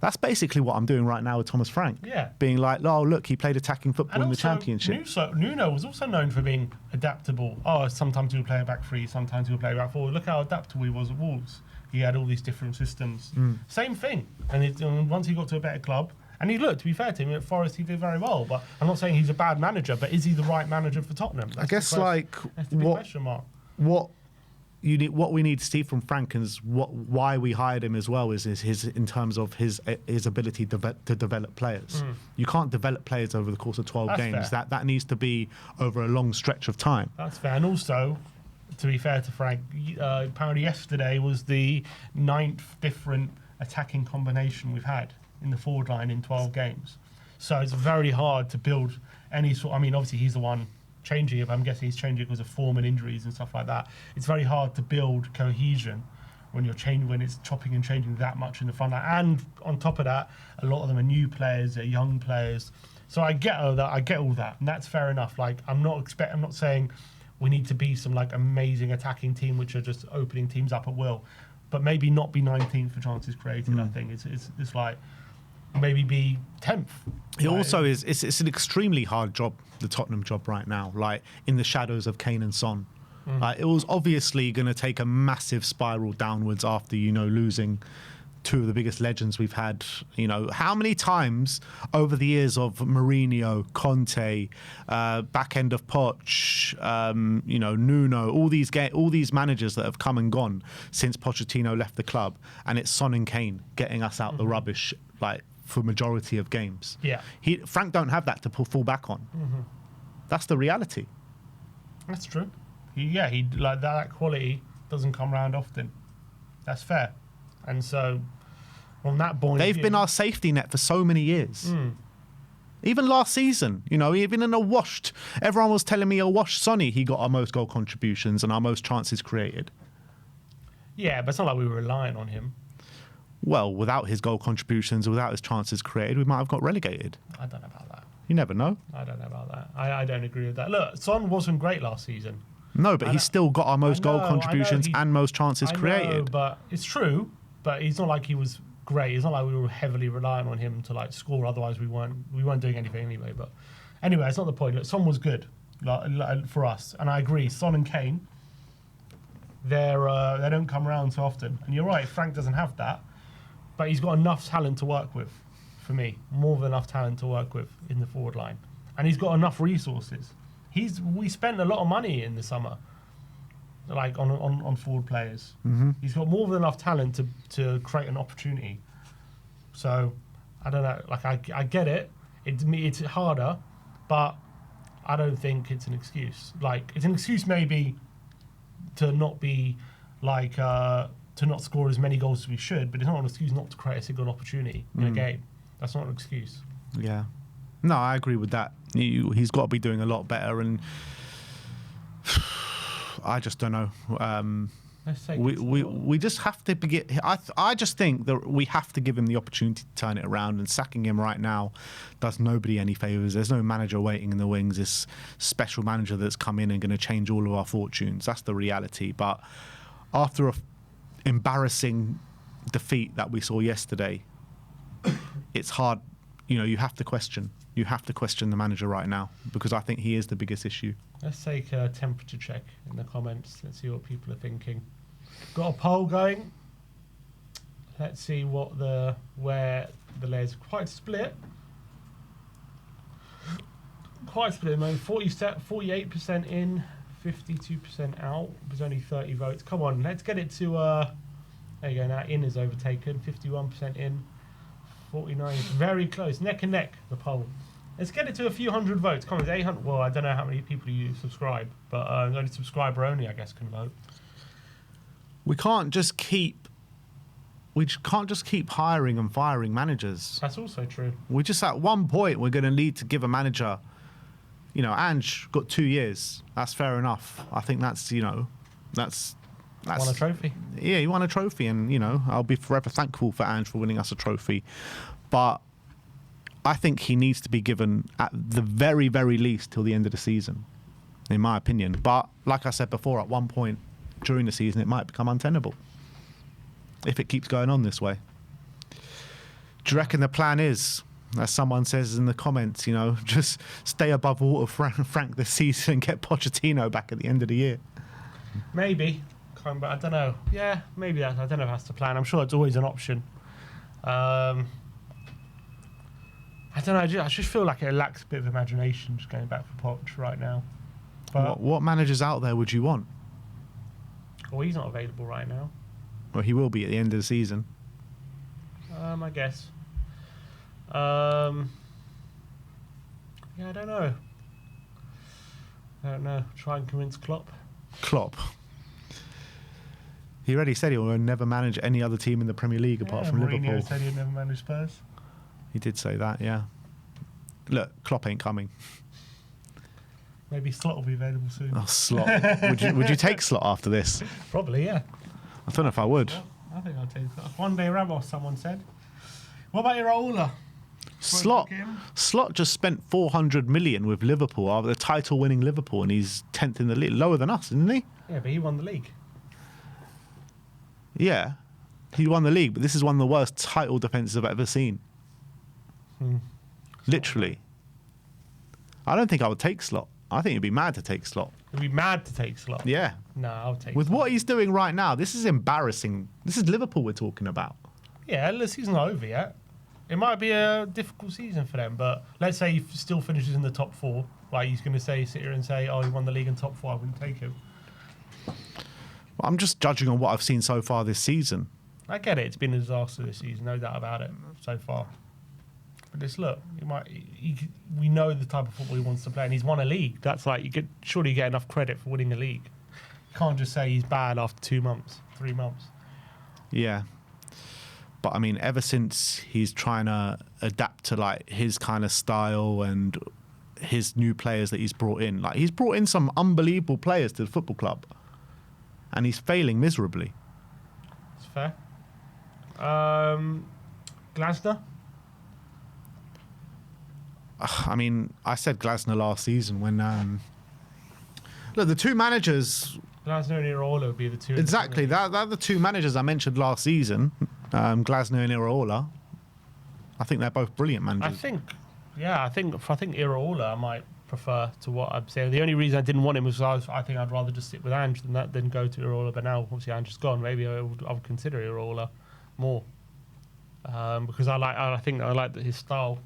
That's basically what I'm doing right now with Thomas Frank. Yeah. Being like, oh, look, he played attacking football in the Championship. Nuno was also known for being adaptable. Oh, sometimes he would play a back 3, sometimes he would play a back 4. Look how adaptable he was at Wolves. He had all these different systems. Same thing. And once he got to a better club, and to be fair to him, at Forest he did very well. But I'm not saying he's a bad manager, but is he the right manager for Tottenham? That's I guess that's the big question mark. What we need to see from Frank is why we hired him as well is his in terms of his ability to develop players. You can't develop players over the course of 12 That's games. fair. That needs to be over a long stretch of time. That's fair. And also, to be fair to Frank, apparently yesterday was the 9th different attacking combination we've had in the forward line in 12 games. So it's very hard to build any sort... I mean, obviously he's the one changing it, but I'm guessing he's changing it because of form and injuries and stuff like that. It's very hard to build cohesion when it's chopping and changing that much in the front line. And on top of that, a lot of them are new players, they're young players. So I get all that, and that's fair enough. Like, I'm not saying we need to be some like amazing attacking team which are just opening teams up at will, but maybe not be 19th for chances created. I think it's like maybe be 10th. It also is. It's an extremely hard job, the Tottenham job right now. Like, in the shadows of Kane and Son. It was obviously going to take a massive spiral downwards after losing 2 of the biggest legends we've had. How many times over the years of Mourinho, Conte, back end of Poch, Nuno, all these managers that have come and gone since Pochettino left the club, and it's Son and Kane getting us out the rubbish, like, for majority of games. Yeah. Frank don't have that to fall back on. That's the reality. That's true. He like that quality doesn't come around often. That's fair. And so, from that point, They've been our safety net for so many years. Even last season, even in everyone was telling me a washed Sonny, he got our most goal contributions and our most chances created. Yeah, but it's not like we were relying on him. Well, without his goal contributions, without his chances created, we might have got relegated. I don't know about that. You never know. I don't know about that. I don't agree with that. Look, Son wasn't great last season. No, but he's still got our most goal contributions and most chances created. I know, but it's true. But it's not like he was great. It's not like we were heavily relying on him to like score. Otherwise, we weren't doing anything anyway. But anyway, that's not the point. Look, Son was good for us, and I agree. Son and Kane, they don't come around so often. And you're right. Frank doesn't have that, but he's got enough talent to work with. For me, more than enough talent to work with in the forward line, and he's got enough resources. We spent a lot of money in the summer, like on forward players. He's got more than enough talent to create an opportunity. So I don't know. Like I get it. It's harder, but I don't think it's an excuse. Like it's an excuse maybe to not be like to not score as many goals as we should, but it's not an excuse not to create a single opportunity in a game. That's not an excuse. Yeah. No, I agree with that. He's got to be doing a lot better, and I just don't know. We just have to I just think that we have to give him the opportunity to turn it around, and sacking him right now does nobody any favours. There's no manager waiting in the wings. This special manager that's come in and going to change all of our fortunes. That's the reality. But after a embarrassing defeat that we saw yesterday, it's hard. You have to question. You have to question the manager right now, because I think he is the biggest issue. Let's take a temperature check in the comments. Let's see what people are thinking. Got a poll going. Let's see where the layers quite split. Quite split at the moment. 48% in, 52% out. There's only 30 votes. Come on, let's get it to. There you go. Now in is overtaken. 51% in. 49, very close, neck and neck, the poll. Let's get it to a few hundred votes. Come on, it's 800. Well, I don't know how many people you subscribe, but only subscriber only, I guess, can vote. We can't just keep hiring and firing managers. That's also true. We just at one point we're going to need to give a manager. Ange got 2 years. That's fair enough. I think that's. Won a trophy. Yeah, he won a trophy, and I'll be forever thankful for Ange for winning us a trophy. But I think he needs to be given at the very, very least till the end of the season, in my opinion. But like I said before, at one point during the season, it might become untenable if it keeps going on this way. Do you reckon the plan is, as someone says in the comments, just stay above water, Frank, this season, and get Pochettino back at the end of the year? Maybe. But I don't know. Yeah, maybe that. I don't know if that's the plan. I'm sure it's always an option. I don't know. I just feel like it lacks a bit of imagination just going back for Poch right now. But what managers out there would you want? Well, he's not available right now. Well, he will be at the end of the season. I guess. Yeah, I don't know. Try and convince Klopp. He already said he will never manage any other team in the Premier League apart from Mourinho Liverpool. Said he'd never manage Spurs. He did say that, yeah. Look, Klopp ain't coming. Maybe Slot will be available soon. Oh, Slot. would you take Slot after this? Probably, yeah. I don't know if I would. Well, I think I'll take Slot. One day Ramos, someone said. What about Iraola? Slot just spent 400 million with Liverpool after the title-winning Liverpool, and he's 10th in the league, lower than us, isn't he? Yeah, but he won the league. Yeah, he won the league, but this is one of the worst title defences I've ever seen. Literally. I don't think I would take Slot. I think you'd be mad to take Slot. You'd be mad to take Slot? Yeah. No, I'll take With Slot. what he's doing right now, this is embarrassing. This is Liverpool we're talking about. Yeah, the season's not over yet. It might be a difficult season for them, but let's say he still finishes in the top 4. Like, he's going to sit here and say, oh, he won the league in top 4, I wouldn't take him. Well, I'm just judging on what I've seen so far this season. I get it. It's been a disaster this season, no doubt about it, so far. But just look, we know the type of football he wants to play, and he's won a league. That's like, surely you get enough credit for winning a league. can't just say he's bad after 2 months, 3 months. Yeah. But I mean, ever since he's trying to adapt to like his kind of style and his new players that he's brought in, like he's brought in some unbelievable players to the football club, and he's failing miserably. It's fair. Glasner. I mean, I said Glasner last season when look, the two managers. Glasner and Iraola would be the two. Exactly, they're the two managers I mentioned last season, Glasner and Iraola. I think they're both brilliant managers. I think Iraola I might prefer to what I'm saying. The only reason I didn't want him was I think I'd rather just stick with Ange than go to Iraola. But now obviously Ange is gone. Maybe I would consider Iraola more because I think I like his style.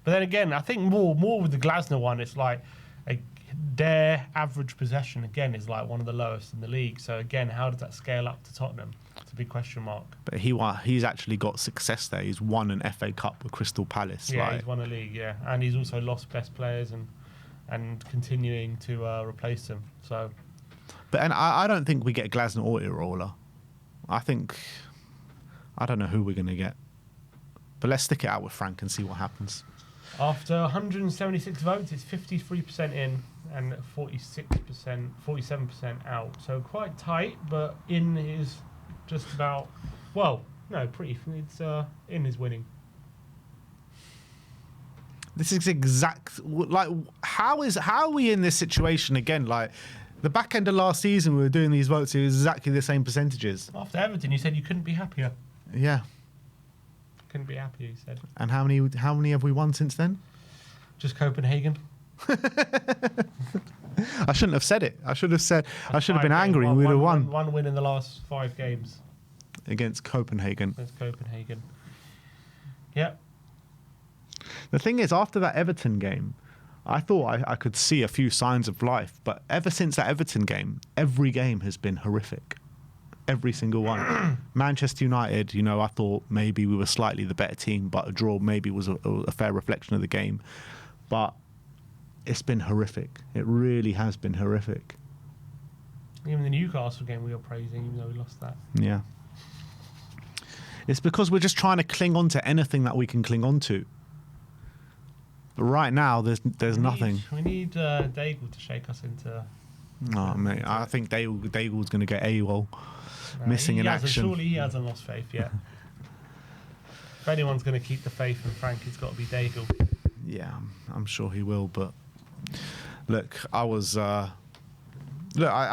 But then again, I think more with the Glasner one, it's like their average possession again is like one of the lowest in the league. So again, how does that scale up to Tottenham? It's a big question mark. But he's actually got success there. He's won an FA Cup with Crystal Palace. Yeah, he's won a league. Yeah, and he's also lost best players and continuing to replace them. So, but I don't think we get Glasner or Iraola. I don't know who we're going to get. But let's stick it out with Frank and see what happens. After 176 votes, it's 53% in and 47% out. So quite tight, but in is just about, well, no, pretty. It's in is winning. This is like how are we in this situation again? Like the back end of last season, we were doing these votes. It was exactly the same percentages. After Everton, you said you couldn't be happier. Yeah. Couldn't be happier, you said. And how many have we won since then? Just Copenhagen. I shouldn't have said it. I should have been angry and we'd have won. One win in the last 5 games. Against Copenhagen. Against Copenhagen. Yep. The thing is, after that Everton game, I thought I could see a few signs of life. But ever since that Everton game, every game has been horrific. Every single one. Manchester United, I thought maybe we were slightly the better team, but a draw maybe was a fair reflection of the game. But it's been horrific. It really has been horrific. Even the Newcastle game we were praising, even though we lost that. Yeah. It's because we're just trying to cling on to anything that we can cling on to. But right now, there's nothing. We need Daigle to shake us into... Oh, mate, I think Daigle's going to get AWOL. Missing in action. Surely he hasn't lost faith yet. If anyone's going to keep the faith in Frank, it's got to be Daigle. Yeah, I'm sure he will. But look, I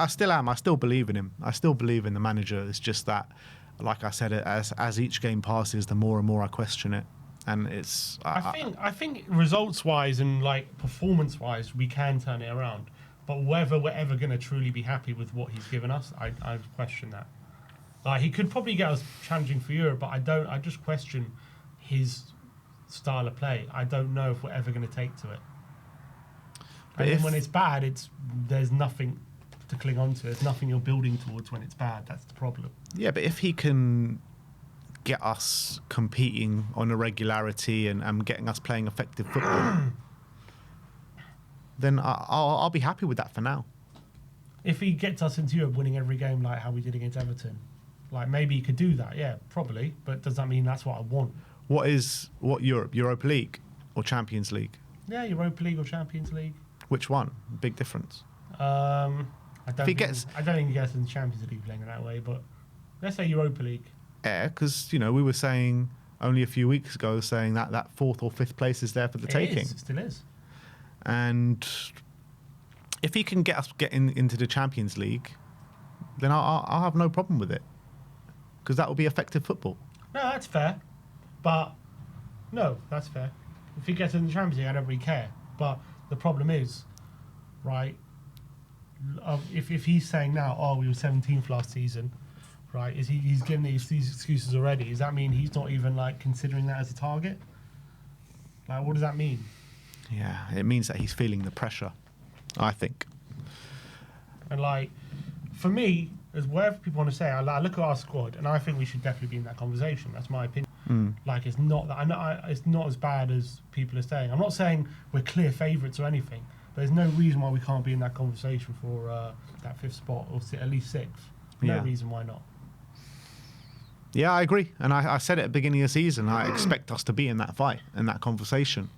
still am. I still believe in him. I still believe in the manager. It's just that, like I said, as each game passes, the more and more I question it. And it's. I think results-wise and like performance-wise, we can turn it around. But whether we're ever going to truly be happy with what he's given us, I question that. Like he could probably get us challenging for Europe, but I just question his style of play. I don't know if we're ever going to take to it. And then when it's bad, there's nothing to cling on to. There's nothing you're building towards when it's bad. That's the problem. Yeah, but if he can get us competing on a regularity and getting us playing effective football, then I'll be happy with that for now. If he gets us into Europe winning every game like how we did against Everton, like maybe he could do that, yeah, probably. But does that mean that's what I want? What Europe? Europa League or Champions League? Yeah, Europa League or Champions League. Which one? Big difference. I don't think he gets in the Champions League playing in that way, but let's say Europa League. Yeah, because we were saying only a few weeks ago that 4th or 5th place is there for the taking. It still is. And if he can get us into the Champions League, then I'll have no problem with it, because that will be effective football. No, that's fair. But no, that's fair. If he gets in the Champions League, I don't really care. But the problem is, right? If he's saying now, we were 17th last season, right? He's giving these excuses already? Does that mean he's not even like considering that as a target? Like, what does that mean? Yeah, it means that he's feeling the pressure, I think. And like, for me, as whatever people want to say, I look at our squad and I think we should definitely be in that conversation. That's my opinion. Like, it's not that it's not as bad as people are saying. I'm not saying we're clear favourites or anything, There's no reason why we can't be in that conversation for that 5th spot or at least 6th. No reason why not. Yeah, I agree. And I said at the beginning of the season, I expect us to be in that fight, in that conversation.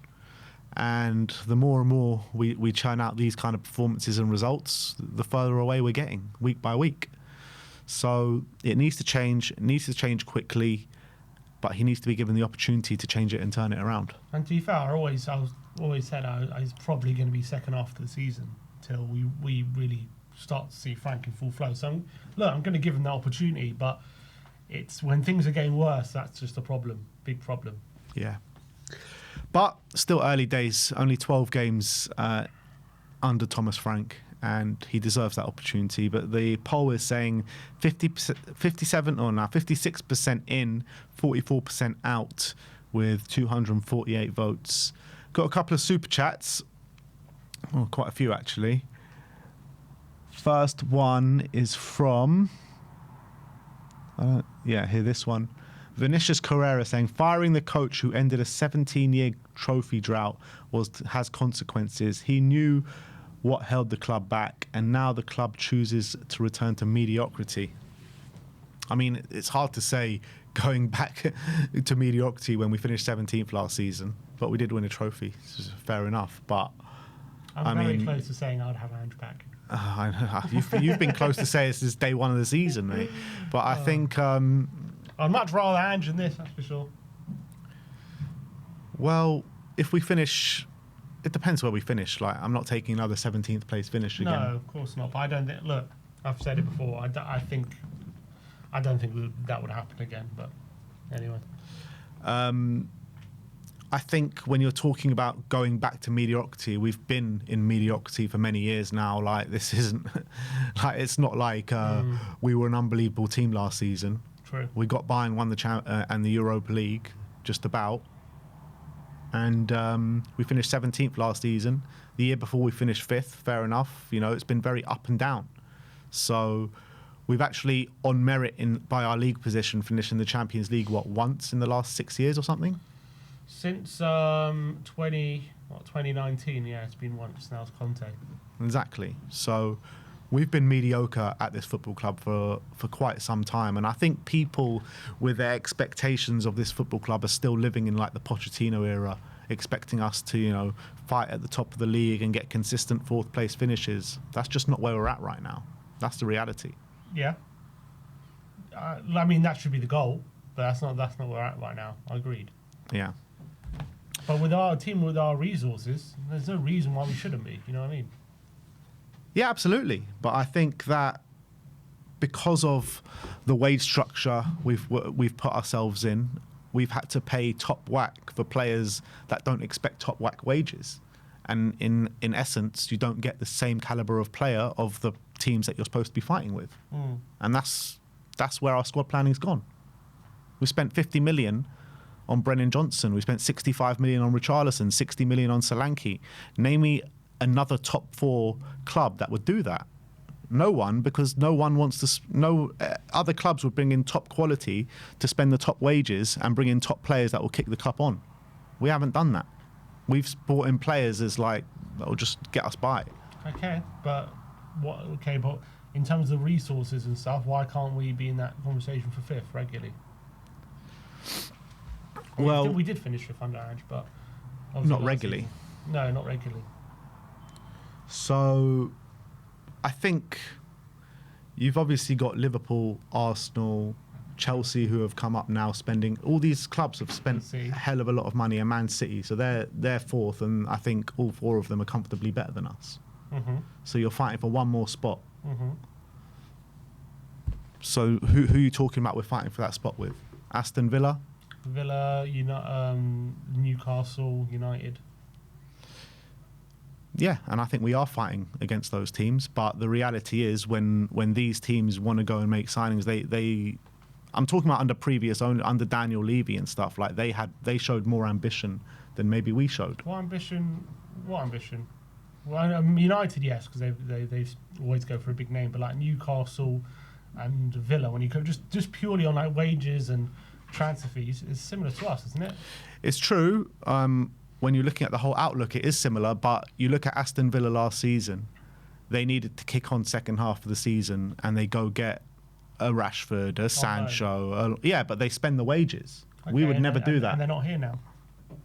And the more and more we churn out these kind of performances and results, the further away we're getting week by week. So it needs to change. It needs to change quickly, but he needs to be given the opportunity to change it and turn it around. And to be fair, I always said I was probably going to be second after the season till we really start to see Frank in full flow. So I'm going to give him that opportunity, but it's when things are getting worse, that's just a problem, big problem. Yeah. But still early days, only 12 games under Thomas Frank, and he deserves that opportunity. But the poll is saying 56% in, 44% out, with 248 votes. Got a couple of super chats. Oh, quite a few, actually. First one is from... here, this one. Vinicius Carrera saying, firing the coach who ended a 17-year trophy drought has consequences. He knew what held the club back, and now the club chooses to return to mediocrity. I mean, it's hard to say going back to mediocrity when we finished 17th last season, but we did win a trophy. So fair enough, but... I'm very close to saying I'd have Ange back. I know. You've been close to say this is day one of the season, mate. But I think... I'd much rather Ange than this, that's for sure. Well, if we finish... It depends where we finish. Like, I'm not taking another 17th place finish again. No, of course not. But I don't think... Look, I've said it before. I don't think that would happen again. But anyway. I think when you're talking about going back to mediocrity, we've been in mediocrity for many years now. Like, this isn't... like, it's not like we were an unbelievable team last season. True. We got by and won the and the Europa League, just about. And we finished 17th last season. The year before we finished 5th, fair enough. You know, it's been very up and down. So we've actually, on merit by our league position, finished in the Champions League, once in the last 6 years or something? Since 2019, yeah, it's been once. Now it's Conte. Exactly. So we've been mediocre at this football club for quite some time, and I think people with their expectations of this football club are still living in like the Pochettino era, expecting us to, you know, fight at the top of the league and get consistent 4th place finishes. That's just not where we're at right now. That's the reality. Yeah. I mean, that should be the goal, but that's not where we're at right now. I agreed. Yeah. But with our team, with our resources, there's no reason why we shouldn't be. You know what I mean? Yeah, absolutely. But I think that because of the wage structure we've put ourselves in, we've had to pay top whack for players that don't expect top whack wages. And in essence, you don't get the same caliber of player of the teams that you're supposed to be fighting with. And that's where our squad planning's gone. We spent 50 million on Brennan Johnson. We spent 65 million on Richarlison, 60 million on Solanke. Name me another top 4 club that would do that. No one, because no one wants to. No other clubs would bring in top quality to spend the top wages and bring in top players that will kick the cup on. We haven't done that. We've brought in players as like that will just get us by. Okay, but but in terms of resources and stuff, why can't we be in that conversation for 5th regularly? Well, we did finish 5th under Ange, but not regularly. No, not regularly. So, I think you've obviously got Liverpool, Arsenal, Chelsea, who have come up now spending... All these clubs have spent a hell of a lot of money, and Man City. So they're 4th, and I think all 4 of them are comfortably better than us. So you're fighting for one more spot. So who are you talking about we're fighting for that spot with? Aston Villa? Newcastle, United. Yeah, and I think we are fighting against those teams. But the reality is, when these teams want to go and make signings, they I'm talking about under Daniel Levy and stuff. Like they showed more ambition than maybe we showed. What ambition? Well, United, yes, because they always go for a big name. But like Newcastle and Villa, when you go just purely on like wages and transfer fees, is similar to us, isn't it? It's true. when you're looking at the whole outlook, it is similar. But you look at Aston Villa last season, they needed to kick on second half of the season, and they go get a Rashford, a Sancho. Yeah, but they spend the wages. Okay, We would never do that. And they're not here now.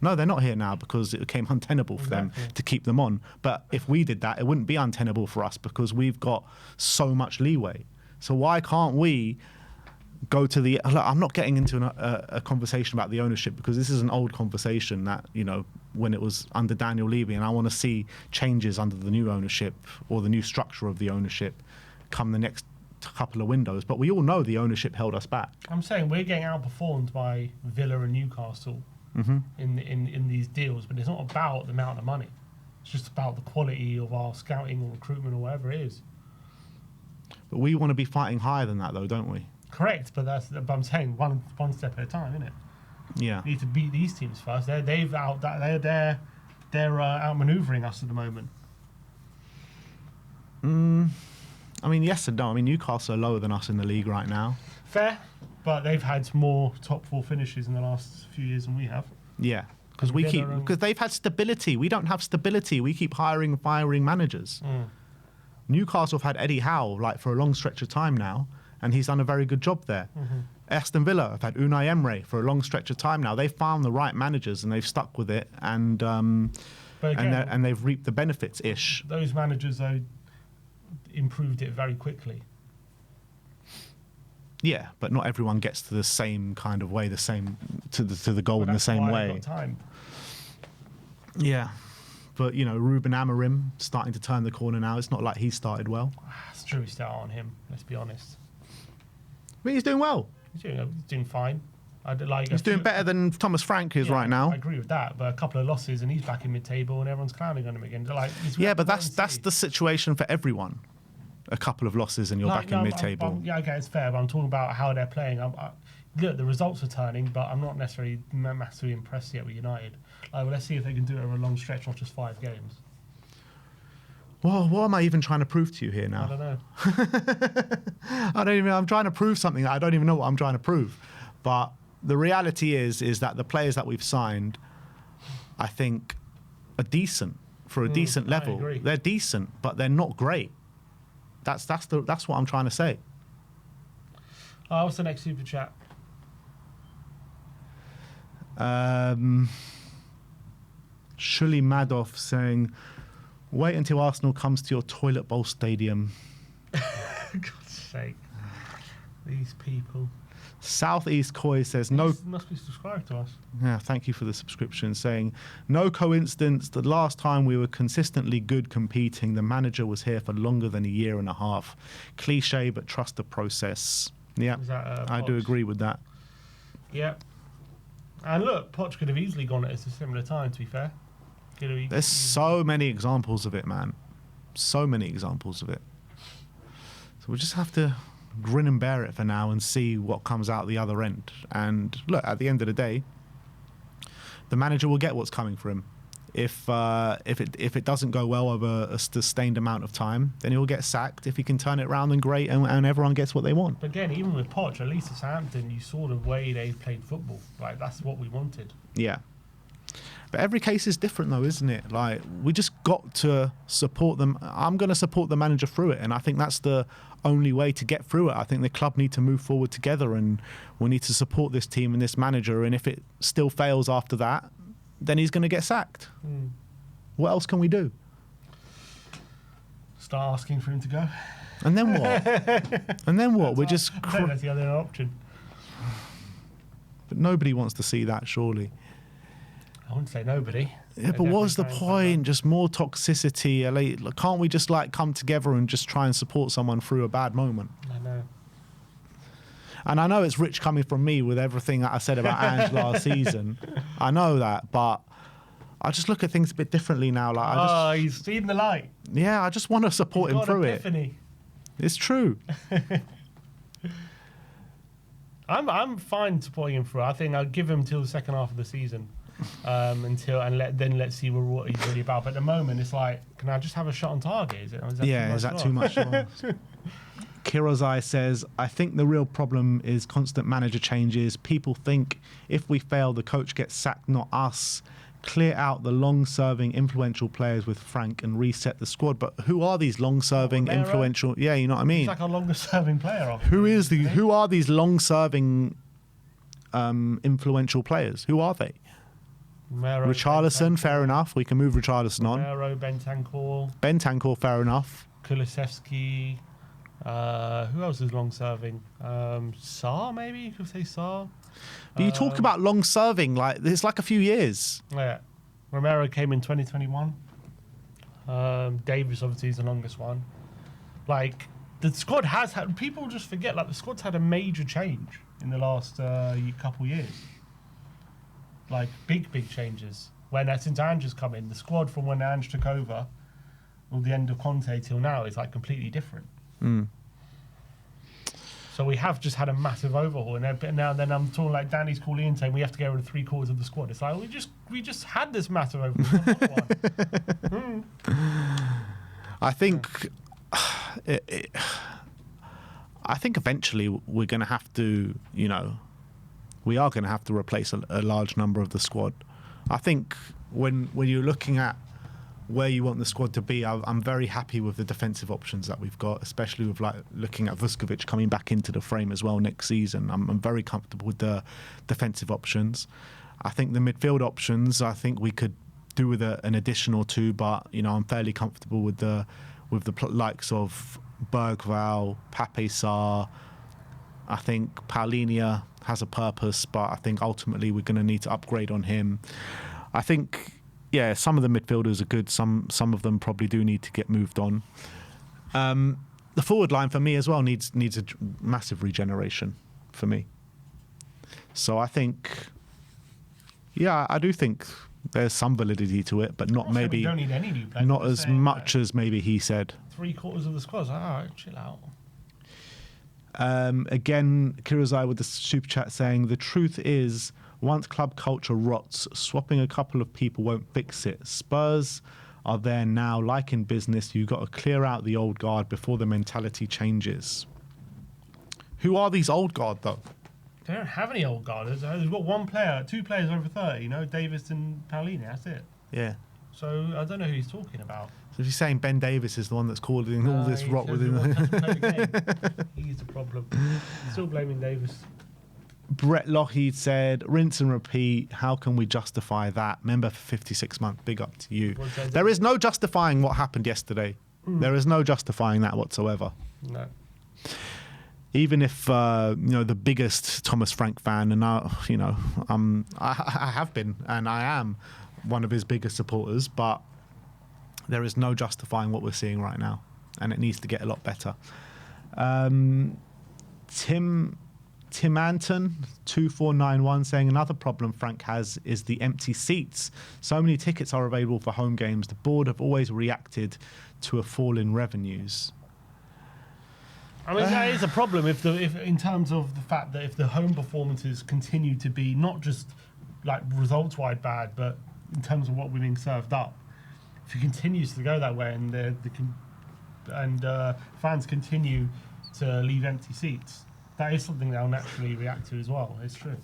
No, they're not here now because it became untenable for them to keep them on. But if we did that, it wouldn't be untenable for us because we've got so much leeway. So why can't we go to the... Look, I'm not getting into a conversation about the ownership because this is an old conversation that, you know, when it was under Daniel Levy, and I want to see changes under the new ownership or the new structure of the ownership come the next couple of windows. But we all know the ownership held us back. I'm saying we're getting outperformed by Villa and Newcastle in these deals, but it's not about the amount of money. It's just about the quality of our scouting or recruitment or whatever it is. But we want to be fighting higher than that, though, don't we? Correct, but I'm saying one step at a time, isn't it? Yeah. We need to beat these teams first. They're outmaneuvering us at the moment. I mean, yes and no. I mean, Newcastle are lower than us in the league right now. Fair, but they've had more top 4 finishes in the last few years than we have. Yeah, because they've had stability. We don't have stability. We keep hiring and firing managers. Newcastle have had Eddie Howe for a long stretch of time now, and he's done a very good job there. Aston Villa have had Unai Emery for a long stretch of time now. They've found the right managers and they've stuck with it, and and they've reaped the benefits ish. Those managers though improved it very quickly. Yeah, but not everyone gets to the same kind of way, to the goal in the same way. Got time. Yeah, but you know, Ruben Amorim starting to turn the corner now. It's not like he started well. It's true, we start on him. Let's be honest. I mean, he's doing well. He's doing fine. He's doing better than Thomas Frank is right now. I agree with that, but a couple of losses and he's back in mid-table and everyone's clowning on him again. Yeah, but that's the situation for everyone. A couple of losses and you're back in mid-table. Yeah, okay, it's fair, but I'm talking about how they're playing. Look, the results are turning, but I'm not necessarily massively impressed yet with United. Let's see if they can do it over a long stretch, not just 5 games. Well, what am I even trying to prove to you here now? I don't know. I'm trying to prove something that I don't even know what I'm trying to prove. But the reality is that the players that we've signed, I think, are decent for a decent level. I agree. They're decent, but they're not great. That's what I'm trying to say. What's the next super chat? Shuli Madoff saying, wait until Arsenal comes to your toilet bowl stadium. God's sake. These people. Southeast COYS says, no... must be subscribed to us. Yeah, thank you for the subscription. Saying, no coincidence, the last time we were consistently good competing, the manager was here for longer than a year and a half. Cliche, but trust the process. Yeah, I do agree with that. Yeah. And look, Poch could have easily gone at a similar time, to be fair. There's so many examples of it, man. So many examples of it. So we'll just have to grin and bear it for now and see what comes out the other end. And look, at the end of the day, the manager will get what's coming for him. If it doesn't go well over a sustained amount of time, then he'll get sacked. If he can turn it around, then great, and everyone gets what they want. But again, even with Poch, at least at Southampton, you saw the way they played football. That's what we wanted. Yeah. But every case is different, though, isn't it? We just got to support them. I'm going to support the manager through it, and I think that's the only way to get through it. I think the club need to move forward together, and we need to support this team and this manager. And if it still fails after that, then he's going to get sacked. What else can we do? Start asking for him to go. And then what? And then what? We're just... That's the other option. But nobody wants to see that, surely. I wouldn't say nobody. Yeah, but what's the point? Just more toxicity. Can't we just come together and just try and support someone through a bad moment? I know. And I know it's rich coming from me with everything that I said about Ange last season. I know that, but I just look at things a bit differently now. He's seen the light. Yeah, I just want to support him through it. It's true. I'm fine supporting him through. I think I'll give him till the second half of the season. Let's see what he's really about. But at the moment, it's can I just have a shot on target? Is that too much? Kirozai says, I think the real problem is constant manager changes. People think if we fail, the coach gets sacked, not us. clear out the long-serving, influential players with Frank and reset the squad. But who are these long-serving, Romero? influential? Yeah, you know what I mean. He's like our longest-serving player. Who are these long-serving, influential players? Who are they? Romero, Richarlison, fair Bentancur. enough. We can move Richarlison on. Romero, Bentancur, Bentancur, fair enough. Kulusevski. Who else is long-serving? Sarr, maybe you could say Sarr. But you talk about long-serving, like it's like a few years. Yeah, Romero came in 2021. Davis obviously is the longest one. Like the squad has had. People just forget. Like the squad's had a major change in the last couple years. Like big changes. Since Ange has come in, the squad from when Ange took over, or the end of Conte till now, is like completely different. So we have just had a massive overhaul, and now then I'm talking like Danny's calling in saying we have to get rid of 3/4 of the squad. It's like we just had this massive overhaul. I think I think eventually we're going to have to, we are going to have to replace a large number of the squad. I think when you're looking at where you want the squad to be, I'm very happy with the defensive options that we've got, especially with like looking at Vuskovic coming back into the frame as well next season. I'm very comfortable with the defensive options. I think the midfield options, I think we could do with an addition or two, but I'm fairly comfortable with the likes of Bergvall, Pape Sarr. I think Paulinho has a purpose, but I think ultimately we're going to need to upgrade on him. I think, yeah, some of the midfielders are good. Some of them probably do need to get moved on. The forward line for me as well needs a massive regeneration for me. So I think, yeah, I do think there's some validity to it, but not Also, maybe we don't need any new players. not I'm as saying, much as maybe he said. 3/4 of the squad's like, all right, chill out. Again, Kirazai with the super chat saying, the truth is, once club culture rots, swapping a couple of people won't fix it. Spurs are there now, like in business, you've got to clear out the old guard before the mentality changes. Who are these old guard, though? They don't have any old guard. They've got two players over 30, Davis and Paulinho, that's it. Yeah. So I don't know who he's talking about. So if you're saying Ben Davis is the one that's causing all this rot within the he's the problem. Still blaming Davis. Brett Lockheed said, rinse and repeat. How can we justify that? Member for 56 months. Big up to you. There is no justifying what happened yesterday. There is no justifying that whatsoever. No. Even if, the biggest Thomas Frank fan, and I have been, and I am one of his biggest supporters, but there is no justifying what we're seeing right now, and it needs to get a lot better. Tim Anton 2491 saying, another problem Frank has is the empty seats. So many tickets are available for home games. The board have always reacted to a fall in revenues. I mean, that is a problem if in terms of the fact that if the home performances continue to be not just like results-wise bad, but in terms of what we're being served up, if it continues to go that way and fans continue to leave empty seats, that is something they'll naturally react to as well. It's true.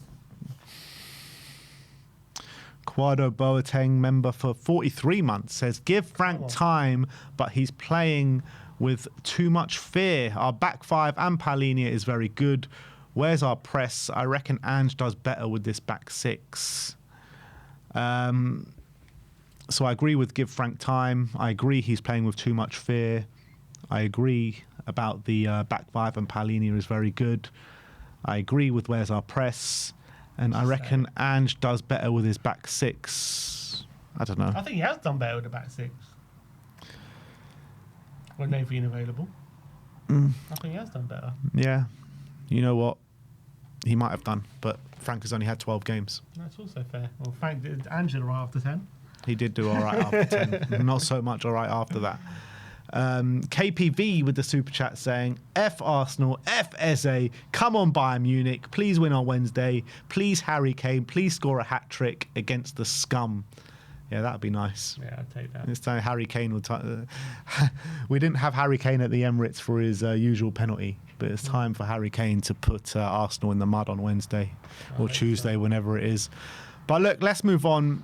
Quado Boateng, member for 43 months, says, give Frank time, but he's playing with too much fear. Our back five and Paulinho is very good. Where's our press? I reckon Ange does better with this back six. So I agree with give Frank time. I agree he's playing with too much fear. I agree about the back five and Paulinho is very good. I agree with where's our press. And I reckon Ange does better with his back six. I don't know. I think he has done better with the back six when they've been available. I think he has done better. Yeah. You know what? He might have done, but Frank has only had 12 games. That's also fair. Well, Frank did Angela right after 10. He did do all right after 10. Not so much all right after that. KPV with the super chat saying, F Arsenal, F Eze, come on Bayern Munich, please win on Wednesday, please Harry Kane, please score a hat-trick against the scum. Yeah, that'd be nice. Yeah, I'd take that. This time Harry Kane will... we didn't have Harry Kane at the Emirates for his usual penalty, but it's time for Harry Kane to put Arsenal in the mud on Wednesday or Tuesday, whenever it is. But look, let's move on.